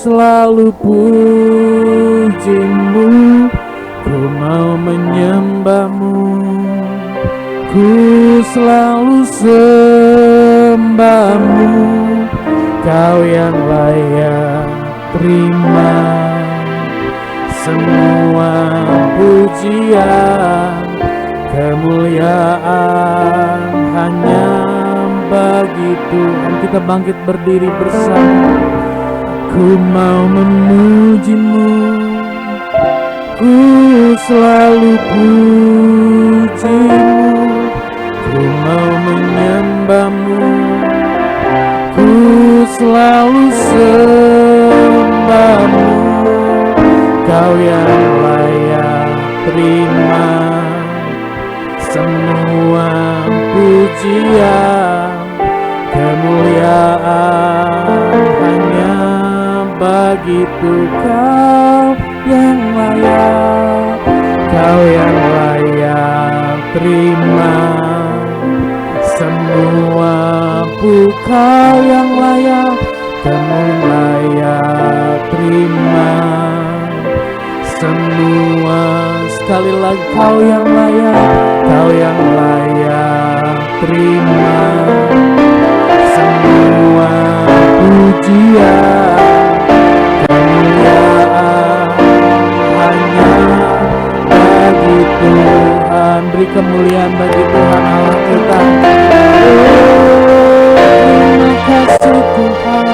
selalu pujimu, ku mau menyembahmu, ku selalu sembahmu, kau yang layak terima semua pujian, kemuliaan hanya bagi Tuhan. Kita bangkit berdiri bersama. Ku mau memujimu, ku selalu pujimu, ku mau menyembahmu, ku selalu sembahmu, kau yang layak terima semua pujian, kemuliaan hanya bagi Kau yang layak, Kau yang layak terima semua Kau yang layak, Kau layak terima semua. Sekali lagi, Kau yang layak terima semua pujian, kemuliaan hanya bagi Tuhan. Beri kemuliaan bagi Tuhan Allah kita. Terima kasih Tuhan.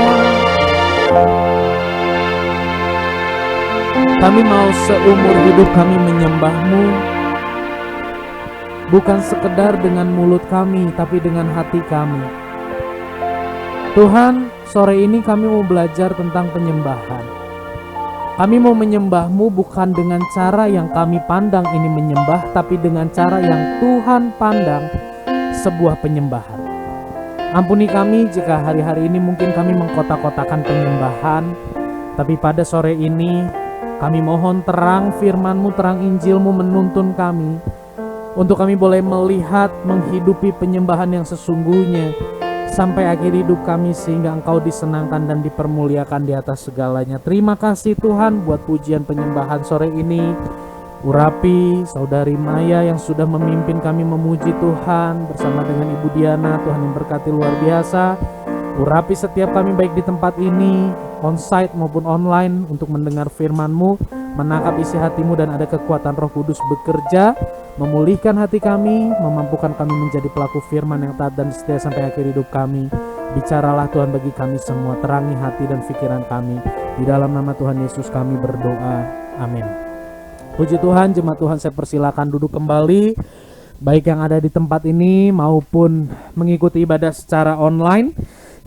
Kami mau seumur hidup kami menyembah-Mu, bukan sekedar dengan mulut kami, tapi dengan hati kami. Tuhan, sore ini kami mau belajar tentang penyembahan. Kami mau menyembah-Mu bukan dengan cara yang kami pandang ini menyembah, tapi dengan cara yang Tuhan pandang sebuah penyembahan. Ampuni kami jika hari-hari ini mungkin kami mengkotak-kotakan penyembahan, tapi pada sore ini kami mohon terang firman-Mu, terang Injil-Mu menuntun kami, untuk kami boleh melihat, menghidupi penyembahan yang sesungguhnya, sampai akhir hidup kami sehingga Engkau disenangkan dan dipermuliakan di atas segalanya. Terima kasih Tuhan buat pujian penyembahan sore ini. Urapi Saudari Maya yang sudah memimpin kami memuji Tuhan bersama dengan Ibu Diana, Tuhan yang berkati luar biasa. Urapi setiap kami baik di tempat ini, onsite maupun online, untuk mendengar firman-Mu, menangkap isi hati-Mu, dan ada kekuatan Roh Kudus bekerja, memulihkan hati kami, memampukan kami menjadi pelaku firman yang taat dan setia sampai akhir hidup kami. Bicaralah Tuhan bagi kami semua, terangi hati dan pikiran kami. Di dalam nama Tuhan Yesus kami berdoa, amin. Puji Tuhan, jemaat Tuhan, saya persilakan duduk kembali, baik yang ada di tempat ini maupun mengikuti ibadah secara online.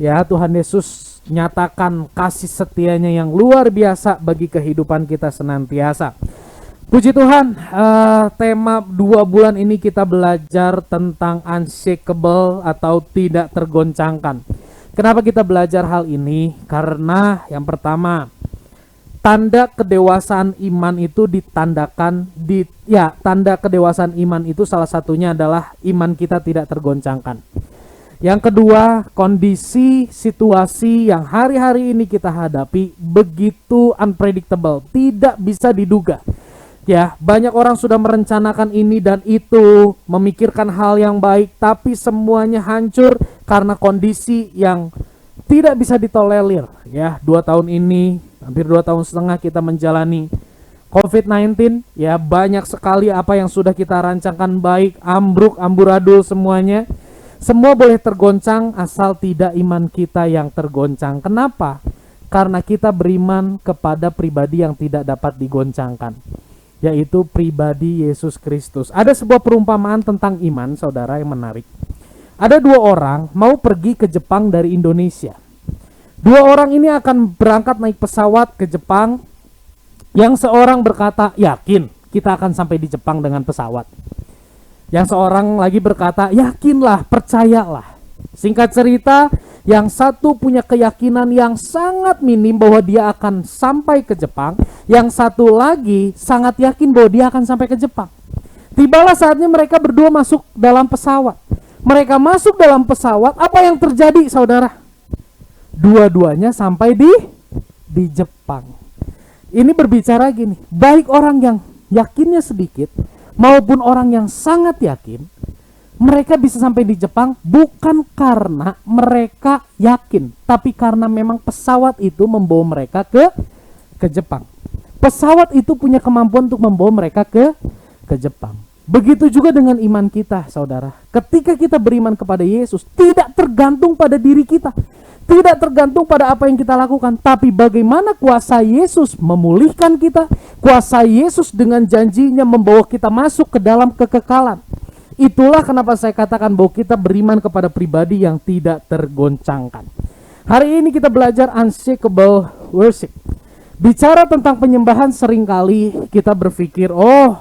Ya, Tuhan Yesus nyatakan kasih setianya yang luar biasa bagi kehidupan kita senantiasa. Puji Tuhan, tema 2 bulan ini kita belajar tentang unshakable atau tidak tergoncangkan. Kenapa kita belajar hal ini? Karena yang pertama, tanda kedewasaan iman itu ditandakan tanda kedewasaan iman itu salah satunya adalah iman kita tidak tergoncangkan. Yang kedua, kondisi situasi yang hari-hari ini kita hadapi begitu unpredictable, tidak bisa diduga. Ya, banyak orang sudah merencanakan ini dan itu, memikirkan hal yang baik, tapi semuanya hancur karena kondisi yang tidak bisa ditolerir. Ya, 2 tahun ini, hampir 2 tahun setengah kita menjalani COVID-19. Ya, banyak sekali apa yang sudah kita rancangkan baik, ambruk, amburadul semuanya. Semua boleh tergoncang asal tidak iman kita yang tergoncang. Kenapa? Karena kita beriman kepada pribadi yang tidak dapat digoncangkan, yaitu pribadi Yesus Kristus. Ada sebuah perumpamaan tentang iman, saudara, yang menarik. Ada 2 orang mau pergi ke Jepang dari Indonesia. 2 orang ini akan berangkat naik pesawat ke Jepang. Yang seorang berkata, yakin kita akan sampai di Jepang dengan pesawat. Yang seorang lagi berkata, yakinlah, percayalah. Singkat cerita, yang satu punya keyakinan yang sangat minim bahwa dia akan sampai ke Jepang. Yang satu lagi sangat yakin bahwa dia akan sampai ke Jepang. Tibalah saatnya mereka berdua masuk dalam pesawat. Mereka masuk dalam pesawat, apa yang terjadi, saudara? Dua-duanya sampai di di Jepang. Ini berbicara gini, baik orang yang yakinnya sedikit maupun orang yang sangat yakin, mereka bisa sampai di Jepang bukan karena mereka yakin, tapi karena memang pesawat itu membawa mereka ke Jepang. Pesawat itu punya kemampuan untuk membawa mereka ke Jepang. Begitu juga dengan iman kita, saudara. Ketika kita beriman kepada Yesus, tidak tergantung pada diri kita, tidak tergantung pada apa yang kita lakukan, tapi bagaimana kuasa Yesus memulihkan kita, kuasa Yesus dengan janjinya membawa kita masuk ke dalam kekekalan. Itulah kenapa saya katakan bahwa kita beriman kepada pribadi yang tidak tergoncangkan. Hari ini kita belajar unshakable worship. Bicara tentang penyembahan, seringkali kita berpikir, oh,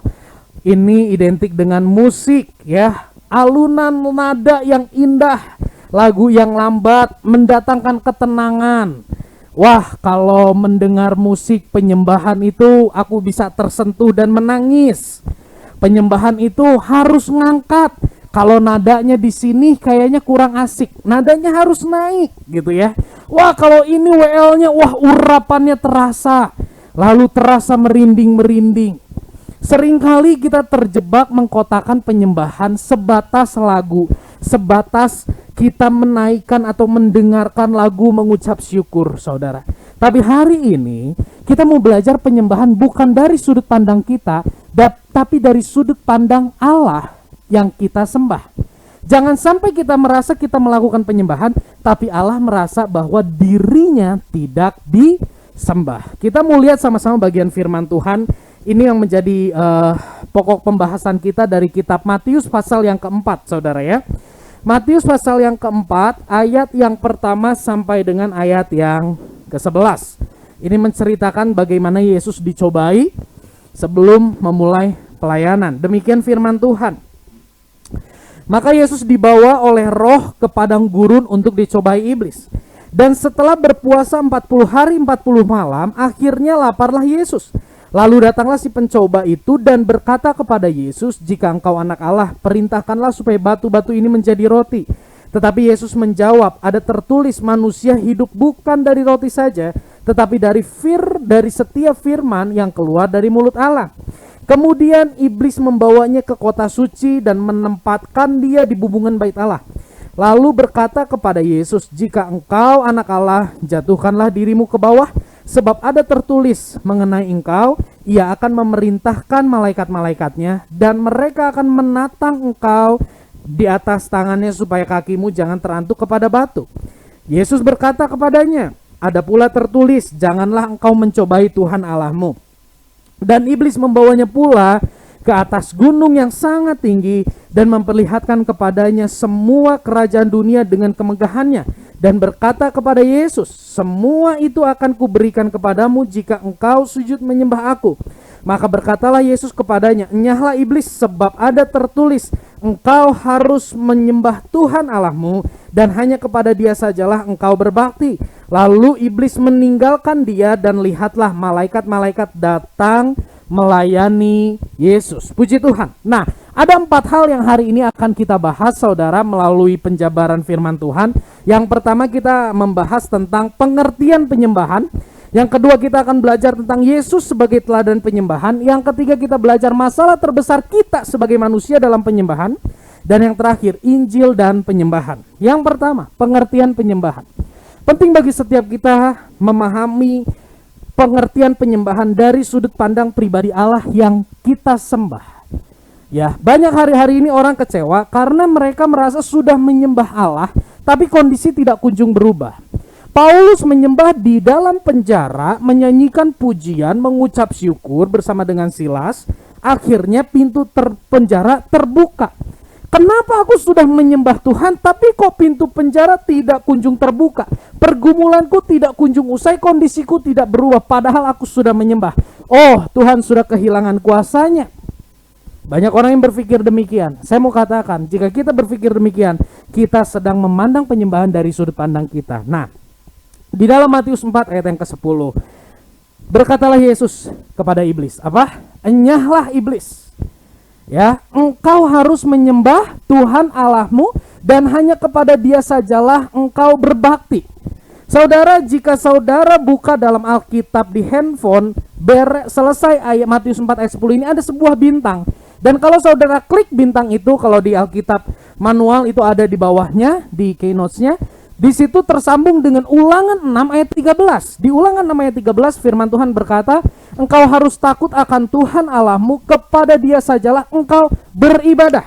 ini identik dengan musik, ya, alunan nada yang indah, lagu yang lambat, mendatangkan ketenangan. Wah, kalau mendengar musik penyembahan itu aku bisa tersentuh dan menangis. Penyembahan itu harus ngangkat. Kalau nadanya di sini kayaknya kurang asik, nadanya harus naik gitu ya. Wah, kalau ini WL-nya, wah, urapannya terasa, lalu terasa merinding-merinding. Seringkali kita terjebak mengkotakan penyembahan sebatas lagu, sebatas kita menaikkan atau mendengarkan lagu mengucap syukur, saudara. Tapi hari ini kita mau belajar penyembahan bukan dari sudut pandang kita, tapi dari sudut pandang Allah yang kita sembah. Jangan sampai kita merasa kita melakukan penyembahan, tapi Allah merasa bahwa dirinya tidak disembah. Kita mau lihat sama-sama bagian firman Tuhan. Ini yang menjadi pokok pembahasan kita dari kitab Matius pasal yang keempat, saudara ya. Matius pasal yang keempat, ayat yang pertama sampai dengan ayat yang ke-11. Ini menceritakan bagaimana Yesus dicobai sebelum memulai pelayanan. Demikian firman Tuhan. Maka Yesus dibawa oleh Roh ke padang gurun untuk dicobai iblis. Dan setelah berpuasa 40 hari 40 malam, akhirnya laparlah Yesus. Lalu datanglah si pencoba itu dan berkata kepada Yesus, "Jika engkau anak Allah, perintahkanlah supaya batu-batu ini menjadi roti." Tetapi Yesus menjawab, "Ada tertulis, manusia hidup bukan dari roti saja, tetapi dari setiap firman yang keluar dari mulut Allah." Kemudian iblis membawanya ke kota suci dan menempatkan dia di bubungan bait Allah. Lalu berkata kepada Yesus, "Jika engkau anak Allah, jatuhkanlah dirimu ke bawah. Sebab ada tertulis mengenai engkau, ia akan memerintahkan malaikat-malaikatnya, dan mereka akan menatang engkau di atas tangannya supaya kakimu jangan terantuk kepada batu." Yesus berkata kepadanya, "Ada pula tertulis, janganlah engkau mencobai Tuhan Allahmu." Dan iblis membawanya pula ke atas gunung yang sangat tinggi dan memperlihatkan kepadanya semua kerajaan dunia dengan kemegahannya, dan berkata kepada Yesus, "Semua itu akan kuberikan kepadamu jika engkau sujud menyembah aku." Maka berkatalah Yesus kepadanya, "Enyahlah iblis, sebab ada tertulis, engkau harus menyembah Tuhan Allahmu, dan hanya kepada Dia sajalah engkau berbakti." Lalu iblis meninggalkan dia, dan lihatlah malaikat-malaikat datang melayani Yesus. Puji Tuhan. Nah, ada 4 hal yang hari ini akan kita bahas, saudara, melalui penjabaran firman Tuhan. Yang pertama, kita membahas tentang pengertian penyembahan. Yang kedua, kita akan belajar tentang Yesus sebagai teladan penyembahan. Yang ketiga, kita belajar masalah terbesar kita sebagai manusia dalam penyembahan. Dan yang terakhir, Injil dan penyembahan. Yang pertama, pengertian penyembahan. Penting bagi setiap kita memahami pengertian penyembahan dari sudut pandang pribadi Allah yang kita sembah. Ya, banyak hari-hari ini orang kecewa karena mereka merasa sudah menyembah Allah, tapi kondisi tidak kunjung berubah. Paulus menyembah di dalam penjara, menyanyikan pujian, mengucap syukur bersama dengan Silas. Akhirnya pintu penjara terbuka. Kenapa aku sudah menyembah Tuhan, tapi kok pintu penjara tidak kunjung terbuka? Pergumulanku tidak kunjung usai, kondisiku tidak berubah, padahal aku sudah menyembah. Oh, Tuhan sudah kehilangan kuasanya. Banyak orang yang berpikir demikian. Saya mau katakan, jika kita berpikir demikian, kita sedang memandang penyembahan dari sudut pandang kita. Nah, di dalam Matius 4 ayat yang ke-10, berkatalah Yesus kepada iblis, apa? Enyahlah iblis. Ya, engkau harus menyembah Tuhan Allahmu, dan hanya kepada Dia sajalah engkau berbakti. Saudara, jika saudara buka dalam Alkitab di handphone, selesai ayat Matius 4 ayat 10 ini ada sebuah bintang. Dan kalau saudara klik bintang itu, kalau di Alkitab manual itu ada di bawahnya, di keynotes-nya, di situ tersambung dengan Ulangan 6 ayat 13. Di Ulangan 6 ayat 13 firman Tuhan berkata, engkau harus takut akan Tuhan Allahmu, kepada Dia sajalah engkau beribadah.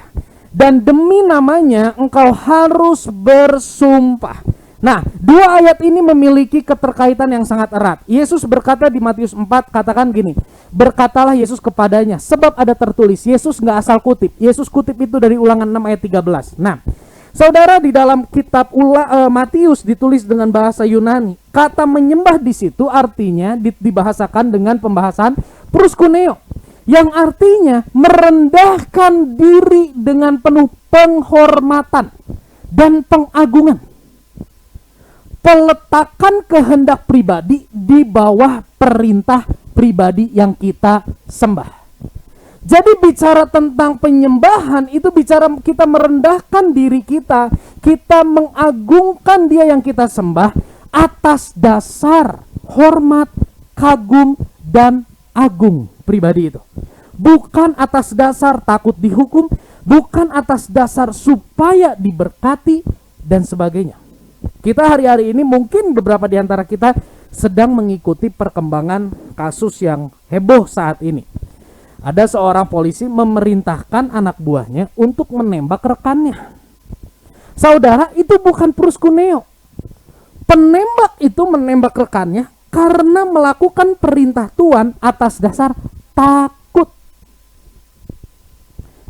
Dan demi namanya engkau harus bersumpah. Nah, dua ayat ini memiliki keterkaitan yang sangat erat. Yesus berkata di Matius 4, katakan gini, berkatalah Yesus kepadanya, sebab ada tertulis. Yesus nggak asal kutip, Yesus kutip itu dari Ulangan 6 ayat 13. Nah, saudara, di dalam kitab Matius ditulis dengan bahasa Yunani. Kata menyembah di situ artinya dibahasakan dengan pembahasan proskuneo, yang artinya merendahkan diri dengan penuh penghormatan dan pengagungan. Peletakan kehendak pribadi di bawah perintah pribadi yang kita sembah. Jadi bicara tentang penyembahan itu bicara kita merendahkan diri kita, kita mengagungkan Dia yang kita sembah atas dasar hormat, kagum, dan agung pribadi itu. Bukan atas dasar takut dihukum, bukan atas dasar supaya diberkati dan sebagainya. Kita hari-hari ini mungkin beberapa di antara kita sedang mengikuti perkembangan kasus yang heboh saat ini. Ada seorang polisi memerintahkan anak buahnya untuk menembak rekannya. Saudara, itu bukan proskuneo. Penembak itu menembak rekannya karena melakukan perintah Tuhan atas dasar takut.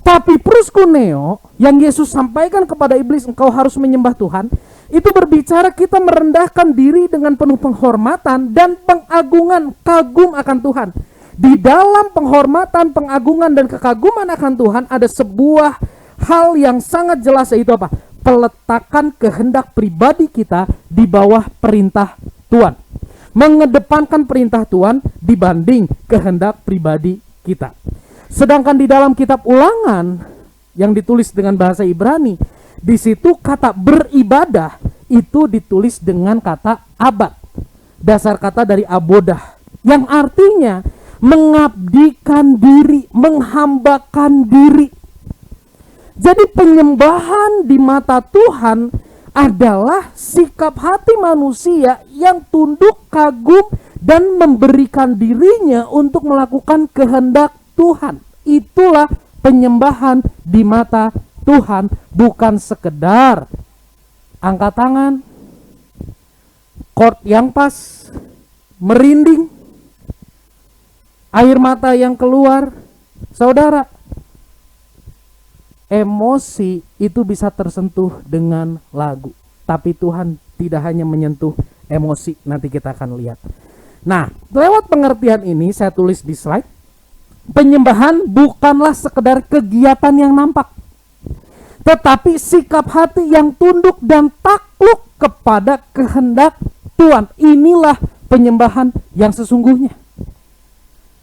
Tapi proskuneo yang Yesus sampaikan kepada iblis, engkau harus menyembah Tuhan, itu berbicara kita merendahkan diri dengan penuh penghormatan dan pengagungan, kagum akan Tuhan. Di dalam penghormatan, pengagungan, dan kekaguman akan Tuhan ada sebuah hal yang sangat jelas, yaitu apa? Peletakan kehendak pribadi kita di bawah perintah Tuhan. Mengedepankan perintah Tuhan dibanding kehendak pribadi kita. Sedangkan di dalam kitab Ulangan yang ditulis dengan bahasa Ibrani, di situ kata beribadah itu ditulis dengan kata abad. Dasar kata dari abodah, yang artinya mengabdikan diri, menghambakan diri. Jadi penyembahan di mata Tuhan adalah sikap hati manusia yang tunduk, kagum, dan memberikan dirinya untuk melakukan kehendak Tuhan. Itulah penyembahan di mata Tuhan, bukan sekedar angkat tangan, chord yang pas, merinding, air mata yang keluar. Saudara, emosi itu bisa tersentuh dengan lagu, tapi Tuhan tidak hanya menyentuh emosi. Nanti kita akan lihat. Nah, lewat pengertian ini saya tulis di slide, penyembahan bukanlah sekedar kegiatan yang nampak, tetapi sikap hati yang tunduk dan takluk kepada kehendak Tuhan. Inilah penyembahan yang sesungguhnya.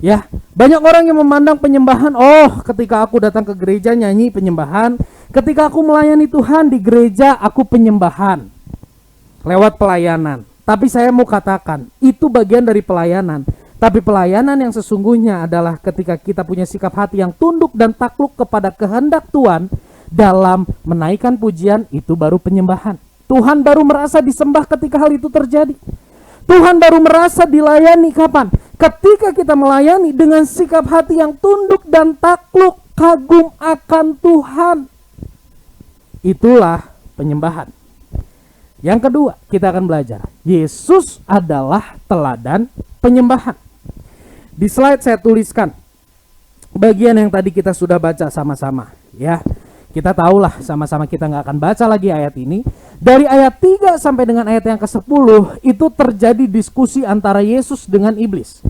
Ya, banyak orang yang memandang penyembahan, oh, ketika aku datang ke gereja nyanyi penyembahan, ketika aku melayani Tuhan di gereja aku penyembahan lewat pelayanan. Tapi saya mau katakan, itu bagian dari pelayanan. Tapi pelayanan yang sesungguhnya adalah ketika kita punya sikap hati yang tunduk dan takluk kepada kehendak Tuhan dalam menaikkan pujian, itu baru penyembahan. Tuhan baru merasa disembah ketika hal itu terjadi. Tuhan baru merasa dilayani kapan? Ketika kita melayani dengan sikap hati yang tunduk dan takluk, kagum akan Tuhan. Itulah penyembahan. Yang kedua, kita akan belajar, Yesus adalah teladan penyembahan. Di slide saya tuliskan bagian yang tadi kita sudah baca sama-sama, ya. Kita tahulah sama-sama, kita nggak akan baca lagi ayat ini. Dari ayat 3 sampai dengan ayat yang ke-10 itu terjadi diskusi antara Yesus dengan iblis.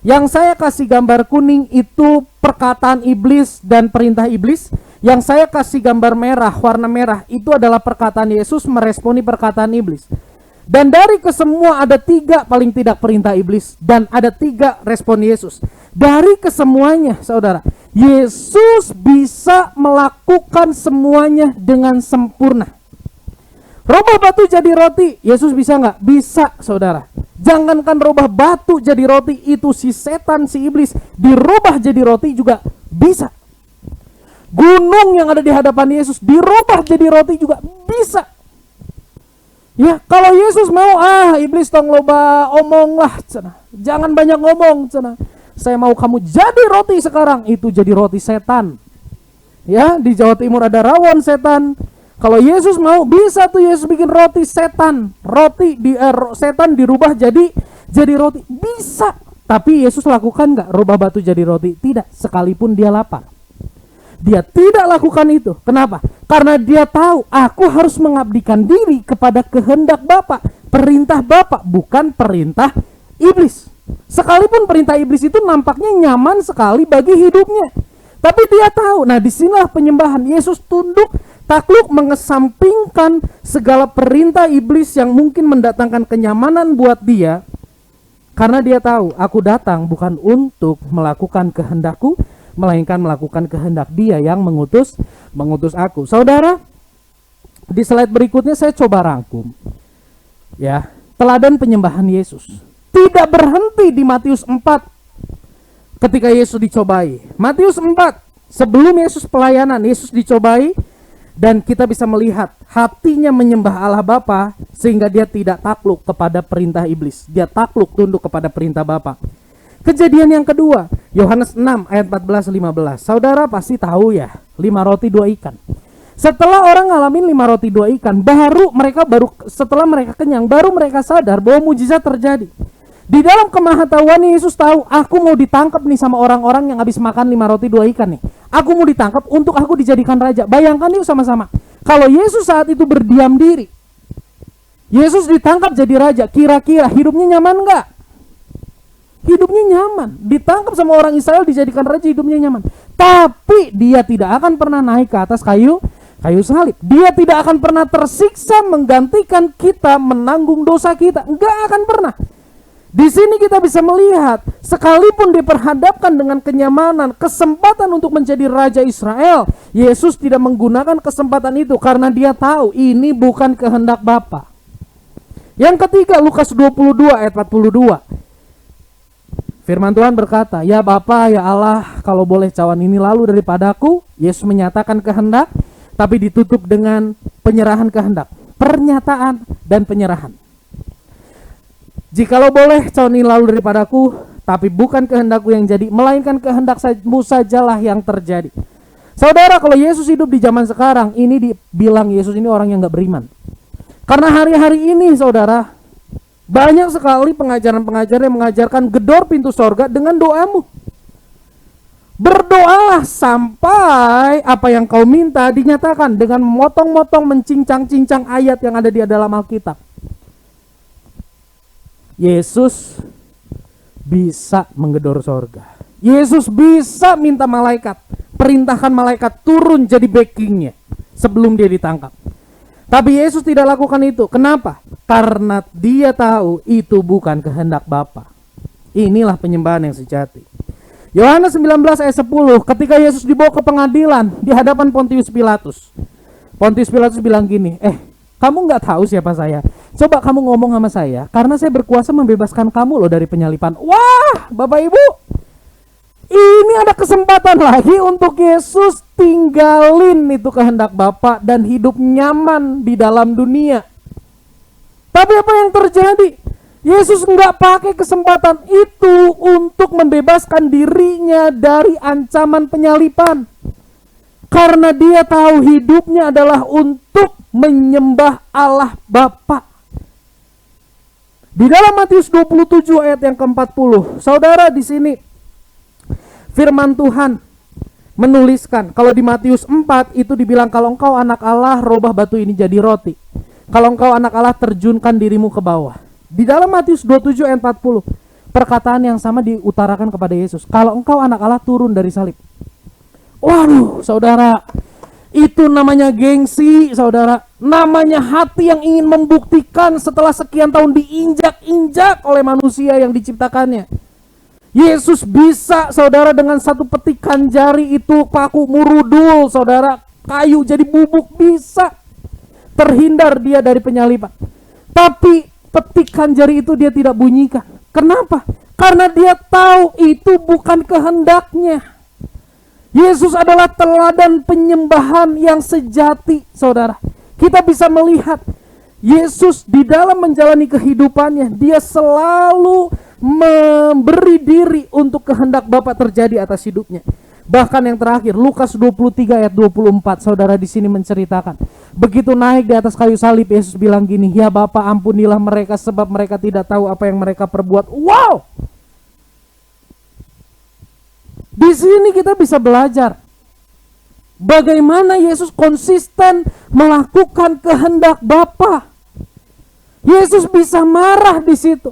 Yang saya kasih gambar kuning itu perkataan iblis dan perintah iblis. Yang saya kasih gambar merah, warna merah, itu adalah perkataan Yesus meresponi perkataan iblis. Dan dari kesemua ada 3 paling tidak perintah iblis dan ada 3 respon Yesus. Dari kesemuanya, saudara, Yesus bisa melakukan semuanya dengan sempurna. Rubah batu jadi roti, Yesus bisa nggak? Bisa, saudara. Jangankan rubah batu jadi roti, itu si setan, si iblis dirubah jadi roti juga bisa. Gunung yang ada di hadapan Yesus dirubah jadi roti juga bisa. Ya, kalau Yesus mau, iblis tong loba omong lah, cina. Jangan banyak ngomong, cina. Saya mau kamu jadi roti sekarang, itu jadi roti setan. Ya, di Jawa Timur ada rawon setan. Kalau Yesus mau, bisa tuh Yesus bikin roti setan. Setan dirubah jadi roti, bisa. Tapi Yesus lakukan nggak rubah batu jadi roti? Tidak, sekalipun dia lapar. Dia tidak lakukan itu. Kenapa? Karena dia tahu aku harus mengabdikan diri kepada kehendak Bapa, perintah Bapa, bukan perintah iblis. Sekalipun perintah iblis itu nampaknya nyaman sekali bagi hidupnya, tapi dia tahu. Nah, disinilah penyembahan. Yesus tunduk, takluk, mengesampingkan segala perintah iblis yang mungkin mendatangkan kenyamanan buat dia, karena dia tahu aku datang bukan untuk melakukan kehendakku, melainkan melakukan kehendak Dia yang mengutus aku. Saudara, di slide berikutnya saya coba rangkum. Ya, teladan penyembahan Yesus. Tidak berhenti di Matius 4 ketika Yesus dicobai. Matius 4, sebelum Yesus pelayanan, Yesus dicobai dan kita bisa melihat hatinya menyembah Allah Bapa sehingga dia tidak takluk kepada perintah iblis. Dia takluk tunduk kepada perintah Bapa. Kejadian yang kedua, Yohanes 6 ayat 14-15. Saudara pasti tahu ya, 5 roti 2 ikan. Setelah orang ngalamin 5 roti 2 ikan, setelah mereka kenyang, baru mereka sadar bahwa mujizat terjadi. Di dalam kemahatauan Yesus tahu, aku mau ditangkap nih sama orang-orang yang habis makan 5 roti 2 ikan nih. Aku mau ditangkap untuk aku dijadikan raja. Bayangkan yuk sama-sama. Kalau Yesus saat itu berdiam diri, Yesus ditangkap jadi raja, kira-kira hidupnya nyaman enggak? Hidupnya nyaman. Ditangkap sama orang Israel, dijadikan raja, hidupnya nyaman. Tapi dia tidak akan pernah naik ke atas kayu salib. Dia tidak akan pernah tersiksa menggantikan kita menanggung dosa kita. Enggak akan pernah. Di sini kita bisa melihat, sekalipun diperhadapkan dengan kenyamanan, kesempatan untuk menjadi raja Israel, Yesus tidak menggunakan kesempatan itu karena dia tahu ini bukan kehendak Bapa. Yang ketiga, Lukas 22 ayat 42. Firman Tuhan berkata, ya Bapa, ya Allah, kalau boleh cawan ini lalu daripadaku. Yesus menyatakan kehendak, tapi ditutup dengan penyerahan kehendak. Pernyataan dan penyerahan. Jikalau boleh cawan ini lalu daripadaku, tapi bukan kehendakku yang jadi, melainkan kehendakmu sajalah yang terjadi. Saudara, kalau Yesus hidup di zaman sekarang, ini dibilang Yesus ini orang yang gak beriman. Karena hari-hari ini, saudara, banyak sekali pengajaran-pengajaran yang mengajarkan gedor pintu sorga dengan doamu. Berdoalah sampai apa yang kau minta dinyatakan, dengan memotong-motong, mencincang-cincang ayat yang ada di dalam Alkitab. Yesus bisa menggedor sorga. Yesus bisa minta malaikat, perintahkan malaikat turun jadi backingnya sebelum dia ditangkap. Tapi Yesus tidak lakukan itu. Kenapa? Karena dia tahu itu bukan kehendak Bapa. Inilah penyembahan yang sejati. Yohanes 19 ayat 10, ketika Yesus dibawa ke pengadilan di hadapan Pontius Pilatus. Pontius Pilatus bilang gini, kamu nggak tahu siapa saya? Coba kamu ngomong sama saya, karena saya berkuasa membebaskan kamu loh dari penyalipan. Wah, Bapak Ibu, ini ada kesempatan lagi untuk Yesus tinggalin itu kehendak Bapa dan hidup nyaman di dalam dunia. Tapi apa yang terjadi? Yesus nggak pakai kesempatan itu untuk membebaskan dirinya dari ancaman penyalipan. Karena dia tahu hidupnya adalah untuk menyembah Allah Bapa. Di dalam Matius 27 ayat yang ke-40, saudara, di sini firman Tuhan menuliskan, kalau di Matius 4 itu dibilang, kalau engkau anak Allah, robah batu ini jadi roti. Kalau engkau anak Allah, terjunkan dirimu ke bawah. Di dalam Matius 27 ayat 40, perkataan yang sama diutarakan kepada Yesus. Kalau engkau anak Allah, turun dari salib. Waduh, saudara, itu namanya gengsi, saudara. Namanya hati yang ingin membuktikan setelah sekian tahun diinjak-injak oleh manusia yang diciptakannya. Yesus bisa, saudara, dengan satu petikan jari itu paku murudul, saudara, kayu jadi bubuk, bisa. terhindar dia dari penyaliban. Tapi petikan jari itu dia tidak bunyikan. Kenapa? Karena dia tahu itu bukan kehendaknya. Yesus adalah teladan penyembahan yang sejati, saudara. Kita bisa melihat Yesus di dalam menjalani kehidupannya, dia selalu memberi diri untuk kehendak Bapa terjadi atas hidupnya. Bahkan yang terakhir, Lukas 23 ayat 24, saudara di sini menceritakan. Begitu naik di atas kayu salib, Yesus bilang gini, "Ya Bapa, ampunilah mereka sebab mereka tidak tahu apa yang mereka perbuat." Wow! Di sini kita bisa belajar bagaimana Yesus konsisten melakukan kehendak Bapa. Yesus bisa marah di situ.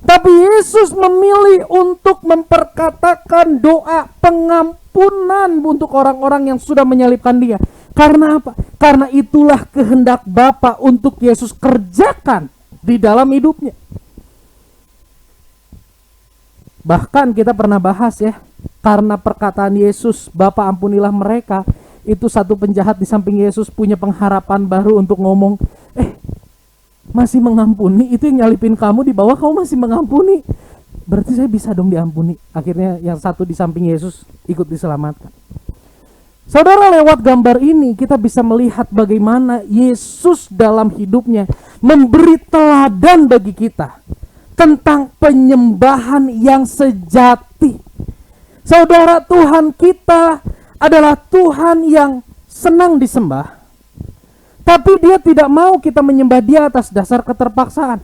Tapi Yesus memilih untuk memperkatakan doa pengampunan untuk orang-orang yang sudah menyalibkan dia. Karena apa? Karena itulah kehendak Bapa untuk Yesus kerjakan di dalam hidupnya. Bahkan kita pernah bahas ya, karena perkataan Yesus, "Bapa ampunilah mereka," itu satu penjahat di samping Yesus punya pengharapan baru untuk ngomong, masih mengampuni, itu yang nyalipin kamu di bawah kamu masih mengampuni, berarti saya bisa dong diampuni. Akhirnya yang satu di samping Yesus ikut diselamatkan. Saudara, lewat gambar ini kita bisa melihat bagaimana Yesus dalam hidupnya memberi teladan bagi kita tentang penyembahan yang sejati. Saudara, Tuhan kita adalah Tuhan yang senang disembah. Tapi dia tidak mau kita menyembah dia atas dasar keterpaksaan.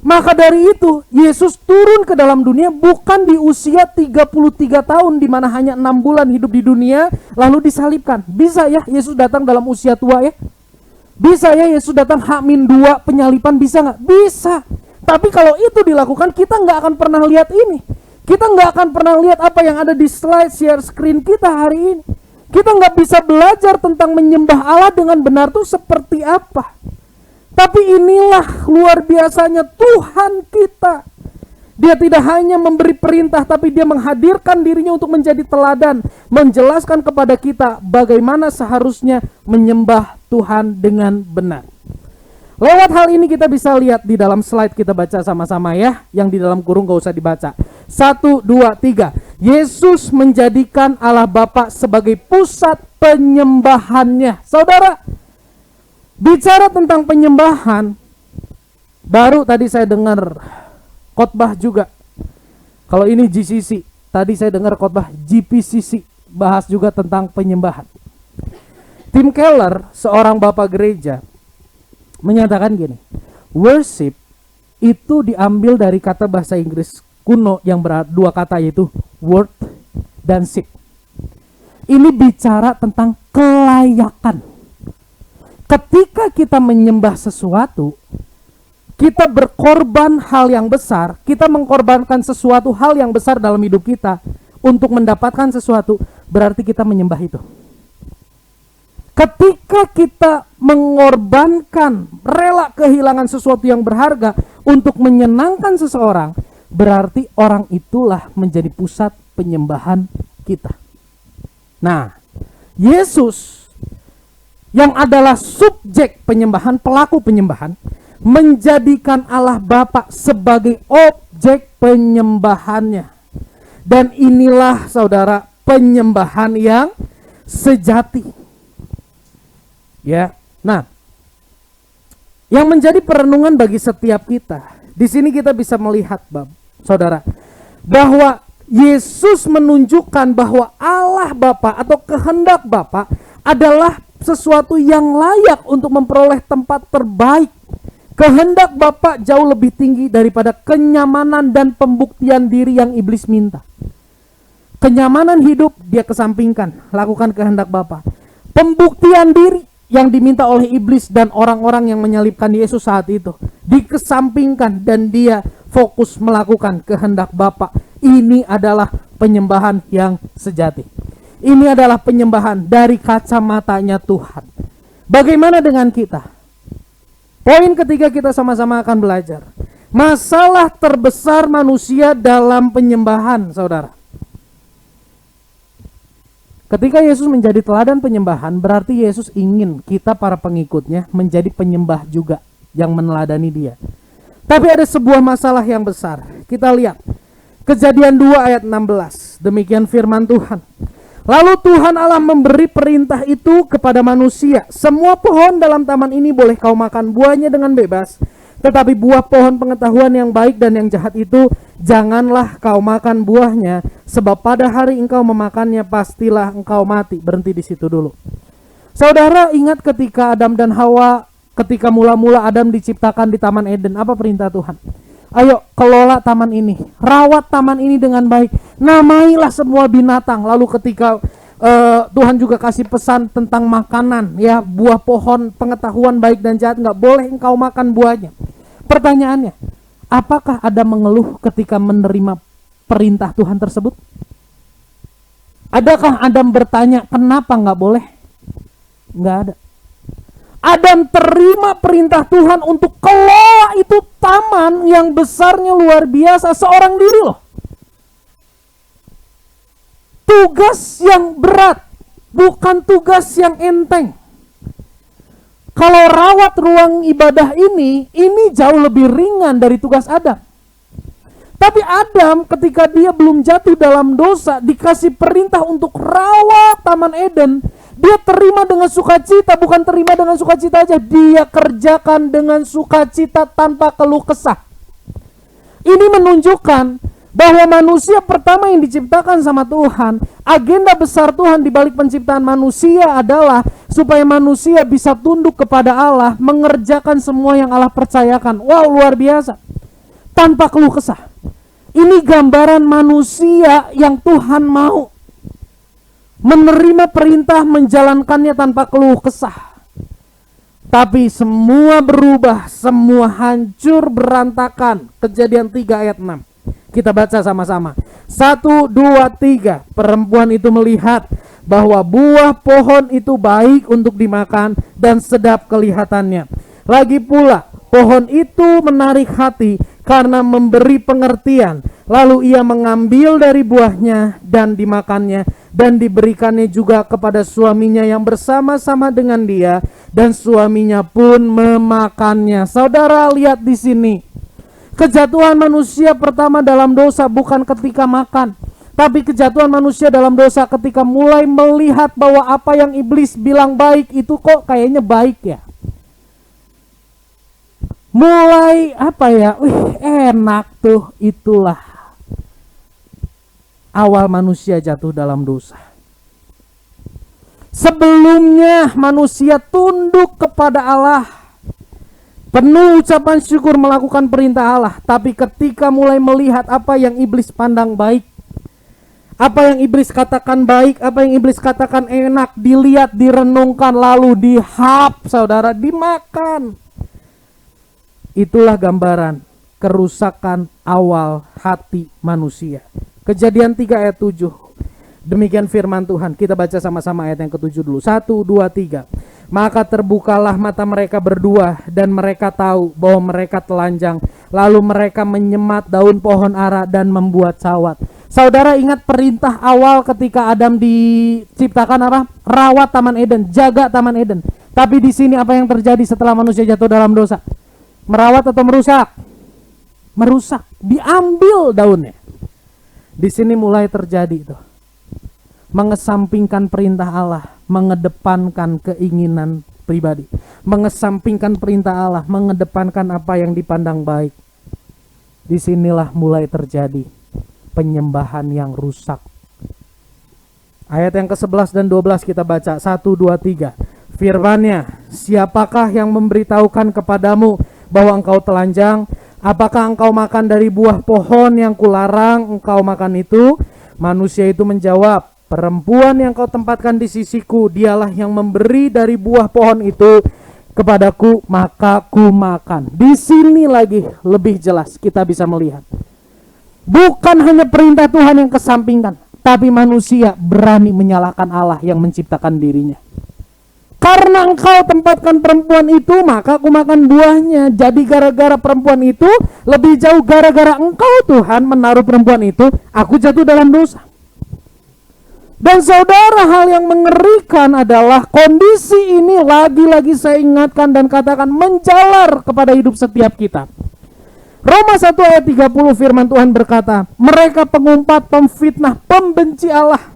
Maka dari itu, Yesus turun ke dalam dunia bukan di usia 33 tahun di mana hanya 6 bulan hidup di dunia lalu disalibkan. Bisa ya Yesus datang dalam usia tua ya? Bisa ya Yesus datang H-2 penyaliban, bisa nggak? Bisa. Tapi kalau itu dilakukan, kita nggak akan pernah lihat ini. Kita nggak akan pernah lihat apa yang ada di slide share screen kita hari ini. Kita nggak bisa belajar tentang menyembah Allah dengan benar tuh seperti apa. Tapi inilah luar biasanya Tuhan kita. Dia tidak hanya memberi perintah, tapi dia menghadirkan dirinya untuk menjadi teladan, menjelaskan kepada kita bagaimana seharusnya menyembah Tuhan dengan benar. Lewat hal ini kita bisa lihat di dalam slide, kita baca sama-sama ya. Yang di dalam kurung gak usah dibaca. 1, 2, 3. Yesus menjadikan Allah Bapa sebagai pusat penyembahannya. Saudara, bicara tentang penyembahan, baru tadi saya dengar khotbah juga. Kalau ini GCC, tadi saya dengar khotbah GPCC, bahas juga tentang penyembahan. Tim Keller, seorang bapak gereja, menyatakan gini, worship itu diambil dari kata bahasa Inggris kuno yang dua kata, yaitu word dan ship. Ini bicara tentang kelayakan. Ketika kita menyembah sesuatu, kita berkorban hal yang besar, kita mengkorbankan sesuatu hal yang besar dalam hidup kita untuk mendapatkan sesuatu, berarti kita menyembah itu. Ketika kita mengorbankan, rela kehilangan sesuatu yang berharga untuk menyenangkan seseorang, berarti orang itulah menjadi pusat penyembahan kita. Nah, Yesus yang adalah subjek penyembahan, pelaku penyembahan, menjadikan Allah Bapa sebagai objek penyembahannya. Dan inilah saudara penyembahan yang sejati. Ya, nah, yang menjadi perenungan bagi setiap kita, di sini kita bisa melihat, saudara, bahwa Yesus menunjukkan bahwa Allah Bapa atau kehendak Bapa adalah sesuatu yang layak untuk memperoleh tempat terbaik. Kehendak Bapa jauh lebih tinggi daripada kenyamanan dan pembuktian diri yang iblis minta. Kenyamanan hidup dia kesampingkan, lakukan kehendak Bapa. Pembuktian diri yang diminta oleh iblis dan orang-orang yang menyalibkan Yesus saat itu dikesampingkan, dan dia fokus melakukan kehendak Bapa. Ini adalah penyembahan yang sejati. Ini adalah penyembahan dari kacamatanya Tuhan. Bagaimana dengan kita? Poin ketiga kita sama-sama akan belajar. Masalah terbesar manusia dalam penyembahan, saudara. Ketika Yesus menjadi teladan penyembahan, berarti Yesus ingin kita para pengikutnya menjadi penyembah juga yang meneladani dia. Tapi ada sebuah masalah yang besar. Kita lihat Kejadian 2 ayat 16. Demikian firman Tuhan. Lalu Tuhan Allah memberi perintah itu kepada manusia. Semua pohon dalam taman ini boleh kau makan buahnya dengan bebas. Tetapi buah pohon pengetahuan yang baik dan yang jahat itu janganlah kau makan buahnya. Sebab pada hari engkau memakannya pastilah engkau mati. Berhenti di situ dulu. Saudara ingat ketika Adam dan Hawa, ketika mula-mula Adam diciptakan di Taman Eden, apa perintah Tuhan? Ayo kelola taman ini, rawat taman ini dengan baik, namailah semua binatang. Lalu ketika Tuhan juga kasih pesan tentang makanan, ya, buah pohon pengetahuan baik dan jahat nggak boleh engkau makan buahnya. Pertanyaannya, apakah Adam mengeluh ketika menerima perintah Tuhan tersebut? Adakah Adam bertanya kenapa nggak boleh? Nggak ada. Adam terima perintah Tuhan untuk kelola itu taman yang besarnya luar biasa, seorang diri loh. Tugas yang berat, bukan tugas yang enteng. Kalau rawat ruang ibadah ini jauh lebih ringan dari tugas Adam. Tapi Adam ketika dia belum jatuh dalam dosa, dikasih perintah untuk rawat Taman Eden, dia terima dengan sukacita, bukan terima dengan sukacita aja, dia kerjakan dengan sukacita tanpa keluh kesah. Ini menunjukkan bahwa manusia pertama yang diciptakan sama Tuhan, agenda besar Tuhan di balik penciptaan manusia adalah supaya manusia bisa tunduk kepada Allah, mengerjakan semua yang Allah percayakan. Wow, luar biasa. Tanpa keluh kesah. Ini gambaran manusia yang Tuhan mau menerima perintah, menjalankannya tanpa keluh kesah. Tapi semua berubah, semua hancur berantakan. Kejadian 3 ayat 6. Kita baca sama-sama. 1, 2, 3. Perempuan itu melihat bahwa buah pohon itu baik untuk dimakan dan sedap kelihatannya. Lagi pula, pohon itu menarik hati karena memberi pengertian. Lalu ia mengambil dari buahnya dan dimakannya, dan diberikannya juga kepada suaminya yang bersama-sama dengan dia, dan suaminya pun memakannya. Saudara lihat di sini, kejatuhan manusia pertama dalam dosa bukan ketika makan, tapi kejatuhan manusia dalam dosa ketika mulai melihat bahwa apa yang iblis bilang baik itu kok kayaknya baik ya. Mulai enak tuh, itulah awal manusia jatuh dalam dosa. Sebelumnya manusia tunduk kepada Allah, penuh ucapan syukur melakukan perintah Allah. Tapi ketika mulai melihat apa yang iblis pandang baik, apa yang iblis katakan baik, apa yang iblis katakan enak, dilihat, direnungkan, lalu dihap, saudara, dimakan. Itulah gambaran kerusakan awal hati manusia. Kejadian 3 ayat 7. Demikian firman Tuhan. Kita baca sama-sama ayat yang ke-7 dulu. 1, 2, 3. Maka terbukalah mata mereka berdua dan mereka tahu bahwa mereka telanjang. Lalu mereka menyemat daun pohon ara dan membuat cawat. Saudara ingat perintah awal ketika Adam diciptakan apa? Rawat Taman Eden, jaga Taman Eden. Tapi di sini apa yang terjadi setelah manusia jatuh dalam dosa? Merawat atau merusak? Merusak. Diambil daunnya. Di sini mulai terjadi tuh. Mengesampingkan perintah Allah, mengedepankan keinginan pribadi. Mengesampingkan perintah Allah, mengedepankan apa yang dipandang baik. Disinilah mulai terjadi penyembahan yang rusak. Ayat yang ke-11 dan 12 kita baca. 1, 2, 3. Firman-Nya, siapakah yang memberitahukan kepadamu bahwa engkau telanjang? Apakah engkau makan dari buah pohon yang kularang engkau makan itu? Manusia itu menjawab, perempuan yang kau tempatkan di sisiku, dialah yang memberi dari buah pohon itu kepadaku, maka ku makan. Di sini lagi lebih jelas kita bisa melihat. Bukan hanya perintah Tuhan yang kesampingkan, tapi manusia berani menyalahkan Allah yang menciptakan dirinya. Karena engkau tempatkan perempuan itu, maka aku makan buahnya. Jadi gara-gara perempuan itu, lebih jauh gara-gara engkau Tuhan menaruh perempuan itu, aku jatuh dalam dosa. Dan saudara, hal yang mengerikan adalah kondisi ini lagi-lagi saya ingatkan dan katakan menjalar kepada hidup setiap kita. Roma 1 ayat 30 firman Tuhan berkata, mereka pengumpat, pemfitnah, pembenci Allah,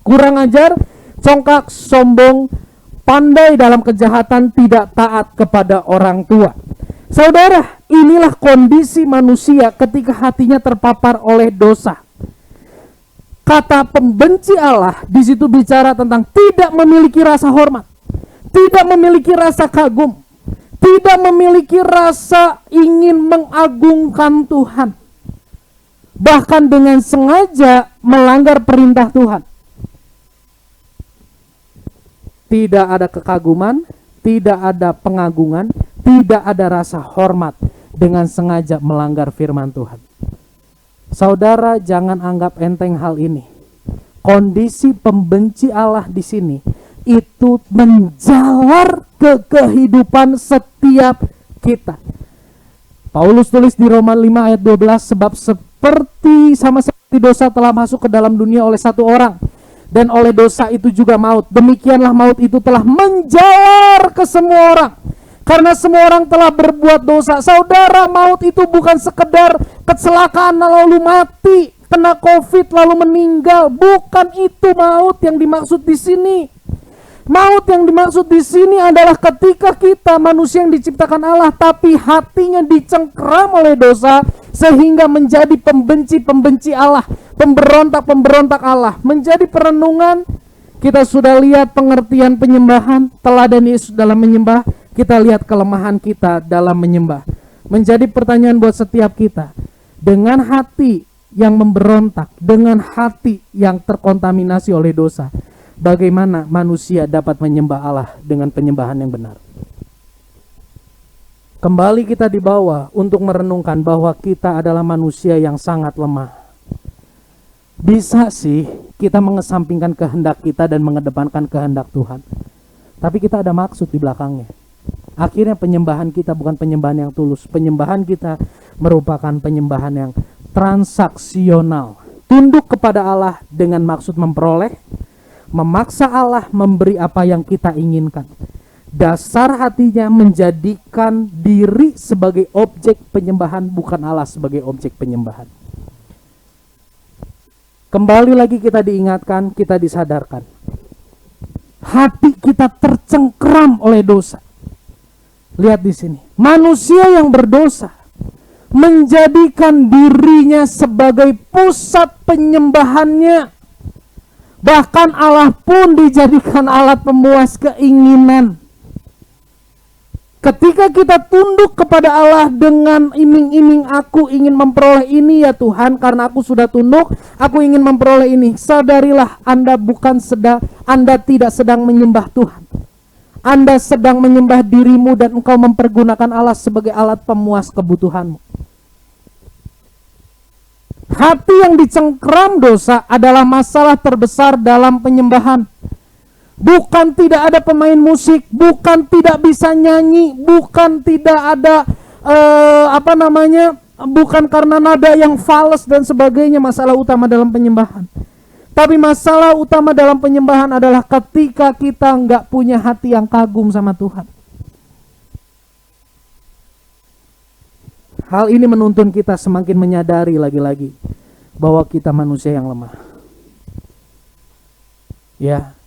kurang ajar, congkak, sombong, pandai dalam kejahatan, tidak taat kepada orang tua. Saudara, inilah kondisi manusia ketika hatinya terpapar oleh dosa. Kata pembenci Allah di situ bicara tentang tidak memiliki rasa hormat, tidak memiliki rasa kagum, tidak memiliki rasa ingin mengagungkan Tuhan, bahkan dengan sengaja melanggar perintah Tuhan. Tidak ada kekaguman, tidak ada pengagungan, tidak ada rasa hormat, dengan sengaja melanggar firman Tuhan. Saudara, jangan anggap enteng hal ini. Kondisi pembenci Allah di sini itu menjalar ke kehidupan setiap kita. Paulus tulis di Roma 5 ayat 12, sebab sama seperti dosa telah masuk ke dalam dunia oleh satu orang, dan oleh dosa itu juga maut. Demikianlah maut itu telah menjalar ke semua orang, karena semua orang telah berbuat dosa. Saudara, maut itu bukan sekedar kecelakaan lalu mati, kena COVID lalu meninggal. Bukan itu maut yang dimaksud di sini. Maut yang dimaksud di sini adalah ketika kita manusia yang diciptakan Allah, tapi hatinya dicengkeram oleh dosa sehingga menjadi pembenci Allah, pemberontak Allah. Menjadi perenungan, kita sudah lihat pengertian penyembahan, teladan Yesus dalam menyembah. Kita lihat kelemahan kita dalam menyembah. Menjadi pertanyaan buat setiap kita. Dengan hati yang memberontak, dengan hati yang terkontaminasi oleh dosa, bagaimana manusia dapat menyembah Allah dengan penyembahan yang benar? Kembali kita dibawa untuk merenungkan bahwa kita adalah manusia yang sangat lemah. Bisa sih kita mengesampingkan kehendak kita dan mengedepankan kehendak Tuhan, tapi kita ada maksud di belakangnya. Akhirnya penyembahan kita bukan penyembahan yang tulus. Penyembahan kita merupakan penyembahan yang transaksional. Tunduk kepada Allah dengan maksud memperoleh, memaksa Allah memberi apa yang kita inginkan. Dasar hatinya menjadikan diri sebagai objek penyembahan, bukan Allah sebagai objek penyembahan. Kembali lagi kita diingatkan, kita disadarkan. Hati kita tercengkeram oleh dosa. Lihat di sini, manusia yang berdosa menjadikan dirinya sebagai pusat penyembahannya. Bahkan Allah pun dijadikan alat pemuas keinginan. Ketika kita tunduk kepada Allah dengan iming-iming, aku ingin memperoleh ini ya Tuhan, karena aku sudah tunduk, aku ingin memperoleh ini. Sadarilah Anda tidak sedang menyembah Tuhan. Anda sedang menyembah dirimu dan engkau mempergunakan Allah sebagai alat pemuas kebutuhanmu. Hati yang dicengkeram dosa adalah masalah terbesar dalam penyembahan. Bukan tidak ada pemain musik, bukan tidak bisa nyanyi, bukan tidak ada bukan karena nada yang fals dan sebagainya masalah utama dalam penyembahan. Tapi masalah utama dalam penyembahan adalah ketika kita nggak punya hati yang kagum sama Tuhan. Hal ini menuntun kita semakin menyadari lagi-lagi bahwa kita manusia yang lemah. Ya,